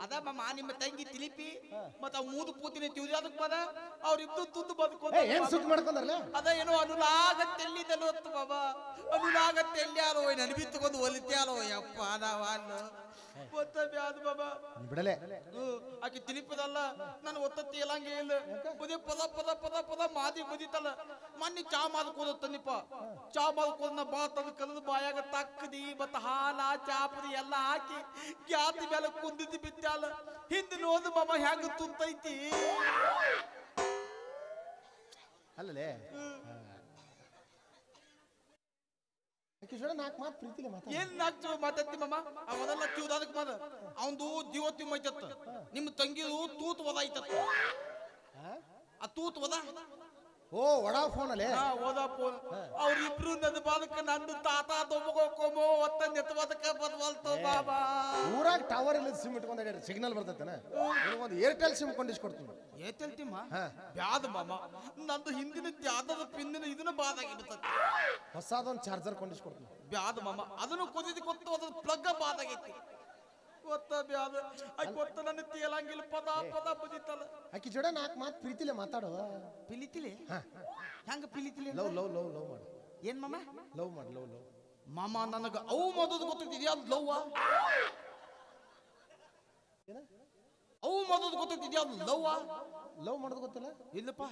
ಅದ ಮಮ್ಮ, ನಿಮ್ಮ ತಂಗಿ ತಿಲಿಪಿ ಮತ್ತ ಅವ್ 3 ಪೂತಿನ ತಿಳ್ದೋದಕ್ ಮಾದ. ಅವ್ರಿಬ್ದು ತುದ್ದು ಬದ್ಕೊಂಡು ಏನ್ ಸುತ್ತ ಮಾಡ್ಕೊಂಡಾರಲ್ಲ? ಅದ ಏನೋ ಅನುಲಾಗತ್ತೆಲ್ಲಿದಲು ಅತ್ತು ಬಾಬಾ, ಅನುಲಾಗತ್ತೆಲ್ಯಾರೋ ನನ್ಬಿ ತಗೊಂಡು ಒಲಿತ್ಯಾರೋ ಯಪ್ಪ ನಾವಲ್ಲ ಒತ್ತ ಬ್ಯಾದ ಬಾಬಾ ಬಿಡಲೆ. ಆಕಿ ತಿಲಿಪದಲ್ಲ, ನಾನು ಒತ್ತತ್ತಿ ಎಲ್ಲಂಗೆ ಇಲ್ಲ. ಪದೇ ಪದ ಪದ ಪದ ಪದ ಮಾದಿ ಮುದಿತಲ್ಲ. ಮೊನ್ನೆ ಚಾ ಮಾಡ್ಕೋದ ತನ್ನಿಪ್ಪ, ಚಾ ಮಾಡ್ಕೋದ ಬಾ ತಂದು ಕಲದು ಬಾಯಾಗ ತಕ್ಕದಿ ಮತ್ತ ಹಾಲ ಚಾಪದಿ ಎಲ್ಲ ಹಾಕಿ ಗ್ಯಾತಿ ಮೇಲೆ ಕುಂದಿದ್ದು ಬಿದ್ದಾಲ. ಹಿಂದೆ ನೋದು ಮಾಮ ಹೆಂಗ ತುತ್ತೈತಿ. ಅಲ್ಲಲೇ ಆಕಿ ಜೋಡ 4 ಮಾತು ಪ್ರೀತಿಲೆ ಮಾತಾಡ. ಏನ್ 4 ಮಾತತ್ತಿ ಮಾಮ? ಅವದೆಲ್ಲ ತಿವ್ದಾದಕ್ ಮಾದ. ಅವಂದು ದಿವತ್ತಿ ಮೈತತ್ತ, ನಿಮ್ಮ ತಂಗಿದು ತೂತ್ ಒದ ಐತತ್ತ. ಆ ತೂತ್ ಒದ ಓ ವಡಾ ಫೋನ್ ಅಲ್ಲೇ ಓದಾಪೋನ್. ಅವ್ರಿಬ್ರು ನದ್ ಬಾದಕ ನಂದು ತಾತ ತೊಬಗೋಕೋಮೋ ಒತ್ತ ನೆತ್ತವಾದಕ ಬದವಲ್ತೋ ಬಾಬಾ. ಊರಾಗ ಟವರ್ ಇಲ್ಲ, ಸಿಮ್ ಇಟ್ಕೊಂಡ ಸಿಗ್ನಲ್ ಬರ್ತೈತನ. ಒಂದು ಏರ್ಟೆಲ್ ಸಿಮ್ ಕೊಂಡಿಸ್ಕೊಡ್ತೀನಿ. ಏರ್ಟೆಲ್ ಸಿಮ್ ಬ್ಯಾದ ಮಾಮ. ನಂದು ಹಿಂದಿನ ಯಾವ್ದಾದ ಪಿನ್ನಿನ ಇದನ್ನ ಬಾದಾಗಿರ್ತೈತಿ. ಹೊಸದೊಂದು ಚಾರ್ಜರ್ ಕೊಂಡಿಸ್ಕೊಡ್ತೀನಿ. ಬ್ಯಾದ ಮಾಮ, ಅದನ್ನು ಕೊದಿದ್ದು ಕೊತ್ತು, ಅದ್ರ ಪ್ಲಗ್ ಬಾದಾಗೈತಿ. ಗೊತ್ತ ಬ್ಯಾದ ಆಕಿ ಗೊತ್ತ ನನ್ನ ತೇಲಂಗಿಲ್ಲ, ಪದ ಪದ ಬದಿತಲ್ಲ. ಆಕಿ ಜೋಡ 4 ಮಾತು ಪ್ರೀತಿಲೆ ಮಾತಾಡು. ಪಿಲಿತಿಲೆ ಹೆಂಗ ಪಿಲಿತಿಲೆ? ಲವ್ ಲವ್ ಲವ್ ಲವ್ ಮಾಡು. ಏನ್ ಮಾಮ? ಲವ್ ಮಾಡು, ಲವ್ ಲವ್. ಮಾಮ ನನಗ ಅವು ಮದುದು ಗೊತ್ತಿದ್ಯಾ? ಅದು ಲವ್ವ. ಅವು ಮದುದು ಗೊತ್ತಿದ್ಯಾ? ಅದು ಲವ್ವ. ಲವ್ ಮಾಡೋದು ಗೊತ್ತಿಲ್ಲ? ಇಲ್ಲಪ್ಪ.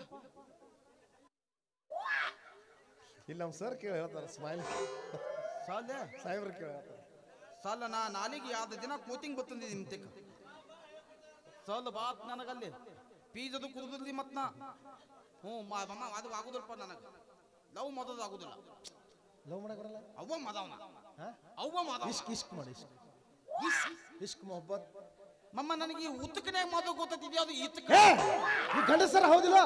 ಇಲ್ಲ ನಮ್ಮ ಸರ್ ಕೇಳಿ ಹೇಳ್ತಾರೆ, ಸ್ಮೈಲ್ ಸಾಲ ಸಾಹೇಬ್ರು ಕೇಳಿ ಹೇಳ್ತಾರೆ. ಸಾಲ ನಾ ನಾಲಿಗೆ ಯಾವ್ದು ದಿನ ಕೋಚಿಂಗ್ ಬರ್ತಂದಿದ್ದೀನಿ ತೆಕ್ಕ ಸಾಲ ಬಾತ್ ನನಗಲ್ಲಿ ಫೀಸ್ ಅದು ಕುದುದ್ರಿ ಮತ್ ನಾ ಮಮ್ಮ ಅದು ಆಗುದಿಲ್ಲಪ್ಪ ನನಗೆ ಲವ್ ಮಾಡೋದು ಆಗುದಿಲ್ಲ ಲವ್ ಮಾಡಕ್ ಬರಲ್ಲ ಅವ್ವ ಮಾದವನ ಅವ್ವ ಮಾದವ ಇಷ್ಕ್ ಮಾಡಿ ಇಷ್ಕ್ ಮೊಹಬ್ಬತ್ ಮಮ್ಮ ನನಗೆ ಉತ್ತಕನೇ ಮಾತು ಗೊತ್ತಿದ್ಯಾ ಅದು ಇತ್ತಕ ಈ ಗಂಡಸರ ಹೌದಿಲ್ಲ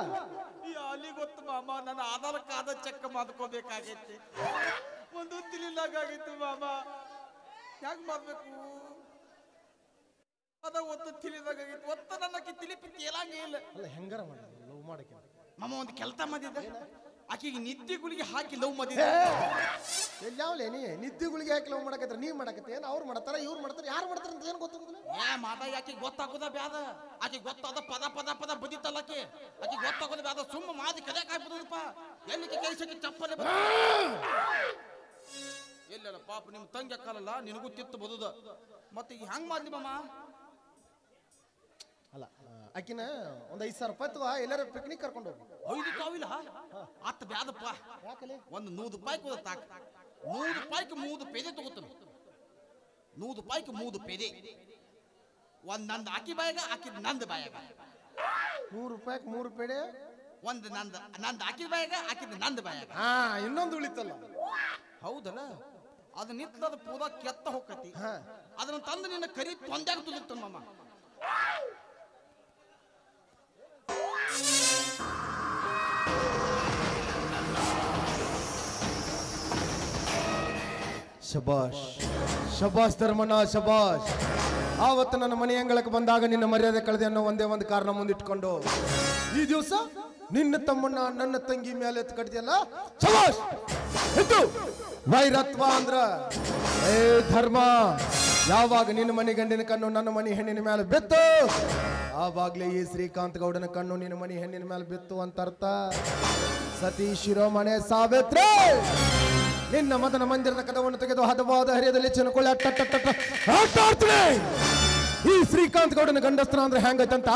ಅಲ್ಲಿ ಗೊತ್ತು ಮಾಮ ನನ್ನ ಆಧಾರ್ ಕಾರ್ಡ್ ಚೆಕ್ ಮಾಡ್ಕೋಬೇಕಾಗೈತಿ ಒಂದು ತಿಳಿಲಾಗಿತ್ತು ಮಾಮ ಯಾಕೆ ಮಾಡ್ಬೇಕು ಅದ ಒತ್ತು ತಿಳಿದಾಗೈತಿ ಒತ್ತ ನನ್ನ ತಿಳಿಪಿ ತೇಲಾಂಗೇ ಇಲ್ಲ ಅಲ್ಲ ಹೆಂಗಾರ ಮಾಡಿ ಲವ್ ಮಾಡಕ್ಕೆ ಮಾಮ ಒಂದು ಕೆಲಸ ಮಾಡಿದ್ದ ಆಕೆಗೆ ನಿದ್ದೆಗಳಿಗೆ ಹಾಕಿ ಲವ್ ಮಾಡಿದ್ದ ಎಲ್ಲಾವ್ಲೇ ನೀ ನಿದ್ದೆಗಳಿಗೆ ಹಾಕಿ ಲವ್ ಮಾಡಕತ್ರ ನೀವ್ ಮಾಡಕತ್ತೆ ಏನ್ ಅವ್ರು ಮಾಡ್ತಾರ ಇವ್ರು ಮಾಡ್ತಾರ ಯಾರು ಮಾಡ್ತಾರ ಅಂತ ಏನ್ ಗೊತ್ತಾಗುದಿಲ್ಲ ಮಾತ ಯಾಕೆ ಗೊತ್ತಾಗೋದ ಬ್ಯಾದ ಆಕೆ ಗೊತ್ತಾದ ಪದ ಪದ ಪದ ಬದಿತಲ್ಲ ಆಕೆ ಗೊತ್ತಾಗೋದ ಬ್ಯಾದ ಸುಮ್ಮ ಮಾದಿ ಕಲಿಯಕ್ ಆಗ್ಬಿಡುದಪ್ಪ ಎಲ್ಲಿಗೆ ಕೈಸಕ್ಕೆ ಚಪ್ಪಲೆ ಎಲ್ಲಲ್ಲ ಪಾಪ ನಿಮ್ ತಂಗಿ ಅಕ್ಕಲ್ಲ ನಿನಗೂ ತಿತ್ತು ಬದುದ ಮತ್ತೆ ಈಗ ಹೆಂಗ್ ಮಾಡ್ಲಿ ಮಾಮ ಅಲ್ಲ ಆಕಿನ ಒಂದ್ 5,000 ರೂಪಾಯಿ ತಗೋ ಎಲ್ಲಾರ ಪಿಕ್ನಿಕ್ ಕರ್ಕೊಂಡು ಹೋಗಿ 5,000 ಅತ್ತ ಬ್ಯಾದಪ್ಪ ಯಾಕಲೆ ಒಂದು 100 ರೂಪಾಯಿ ಕೂಡ ತಾಕ 100 ರೂಪಾಯಿಗೆ 3 ಪೇದೆ ತಗೋತಾನೆ 100 ರೂಪಾಯಿಗೆ 3 ಪೇದೆ ಒಂದ್ ನಂದು ಆಕಿ ಬಾಯಾಗ ಆಕಿ ನಂದು ಬಾಯಾಗ 100 ರೂಪಾಯಿಗೆ 3 ಪೇಡೆ ಒಂದು ನಂದು ಆಕಿ ಬಾಯಾಗ ಆಕಿದ ನಂದು ಬಾಯಾಗ ಇನ್ನೊಂದು ಉಳಿತಲ್ಲ ಹೌದಲ್ಲ ಅದು ನಿಂತದ ಪೂರಾ ಕೆತ್ತ ಹೋಗತಿ ಅದನ್ನ ತಂದು ನಿನ್ನ ಕರಿ ತೊಂದ್ಯಾಗ ತುದುಕ್ತಾನ ಮಾಮ ಶಬಾಷ್ ಶಬಾಷ್ ಧರ್ಮಣ್ಣ ಶಬಾಷ್ ಆವತ್ತು ನನ್ನ ಮನೆ ಅಂಗಳಕ್ಕೆ ಬಂದಾಗ ನಿನ್ನ ಮರ್ಯಾದೆ ಕಳೆದೆ ಅನ್ನೋ ಒಂದೇ ಒಂದು ಕಾರಣ ಮುಂದಿಟ್ಕೊಂಡು ಈ ದಿವಸ ನಿನ್ನ ತಮ್ಮನ್ನ ನನ್ನ ತಂಗಿ ಮೇಲೆ ಎತ್ತು ಕಟ್ತಿಯಲ್ಲ ಶಬಾಷ್ ಎತ್ತು ವೈರತ್ವ ಅಂದ್ರ ಏ ಧರ್ಮ ಯಾವಾಗ ನಿನ್ನ ಮನೆ ಗಂಡಿನ ಕಣ್ಣು ನನ್ನ ಮನೆ ಹೆಣ್ಣಿನ ಮೇಲೆ ಬಿತ್ತು ಆವಾಗ್ಲೇ ಈ ಶ್ರೀಕಾಂತ್ ಗೌಡನ ಕಣ್ಣು ನಿನ್ನ ಮನೆ ಹೆಣ್ಣಿನ ಮೇಲೆ ಬಿತ್ತು ಅಂತ ಅರ್ಥ ಸತಿ ಶಿರೋಮಣೆ ಸಾವಿತ್ರಿ ನಿನ್ನ ಮದನ ಮಂದಿರದ ಕದವನ್ನು ತೆಗೆದು ಹದವಾದ ಹರಿಯದಲ್ಲಿ ಚೆನ್ನಕೊಳ್ಳಿ ಆಟಾಡ್ತೀನಿ ಈ ಶ್ರೀಕಾಂತ್ ಗೌಡನ ಗಂಡಸ್ತ್ರ ಅಂದ್ರೆ ಹೆಂಗೈತಂತ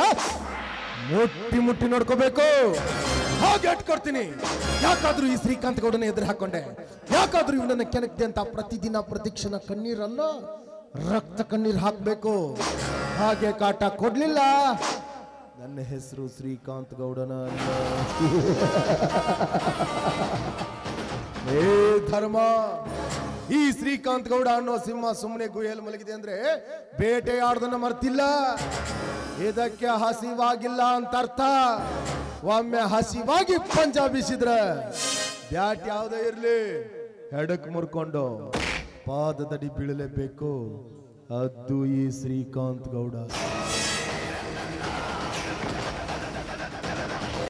ಮುಟ್ಟಿ ಮುಟ್ಟಿ ನೋಡ್ಕೋಬೇಕು ಹಾಗೆ ಅಟ್ಕೊಡ್ತೀನಿ ಯಾಕಾದ್ರೂ ಈ ಶ್ರೀಕಾಂತ್ ಗೌಡನ ಎದುರು ಹಾಕೊಂಡೆ ಯಾಕಾದ್ರೂ ಇವನನ್ನ ಕೆಣಕ್ದೆ ಅಂತ ಪ್ರತಿದಿನ ಪ್ರತಿಕ್ಷಣ ಕಣ್ಣೀರನ್ನ ರಕ್ತ ಕಣ್ಣೀರ್ ಹಾಕ್ಬೇಕು ಹಾಗೆ ಕಾಟ ಕೊಡ್ಲಿಲ್ಲ ನನ್ನ ಹೆಸರು ಶ್ರೀಕಾಂತ್ ಗೌಡನ ಅಲ್ಲ ಏ ಧರ್ಮ ಈ ಶ್ರೀಕಾಂತ್ ಗೌಡ ಅನ್ನೋ ಸಿಂಹ ಸುಮ್ಮನೆ ಗುಹೆಯಲ್ಲಿ ಮಲಗಿದೆ ಅಂದ್ರೆ ಬೇಟೆಯಾಡೋದನ್ನ ಮರ್ತಿಲ್ಲ ಇದಕ್ಕೆ ಹಸಿವಾಗಿಲ್ಲ ಅಂತ ಅರ್ಥ ಒಮ್ಮೆ ಹಸಿವಾಗಿ ಪಂಜ ಬೀಸಿದ್ರ ಬ್ಯಾಟ್ ಯಾವುದೇ ಇರ್ಲಿ ಹೆಡಕ್ ಮುರ್ಕೊಂಡು ಪಾದದಡಿ ಬೀಳಲೇಬೇಕು ಅದು ಈ ಶ್ರೀಕಾಂತ್ ಗೌಡ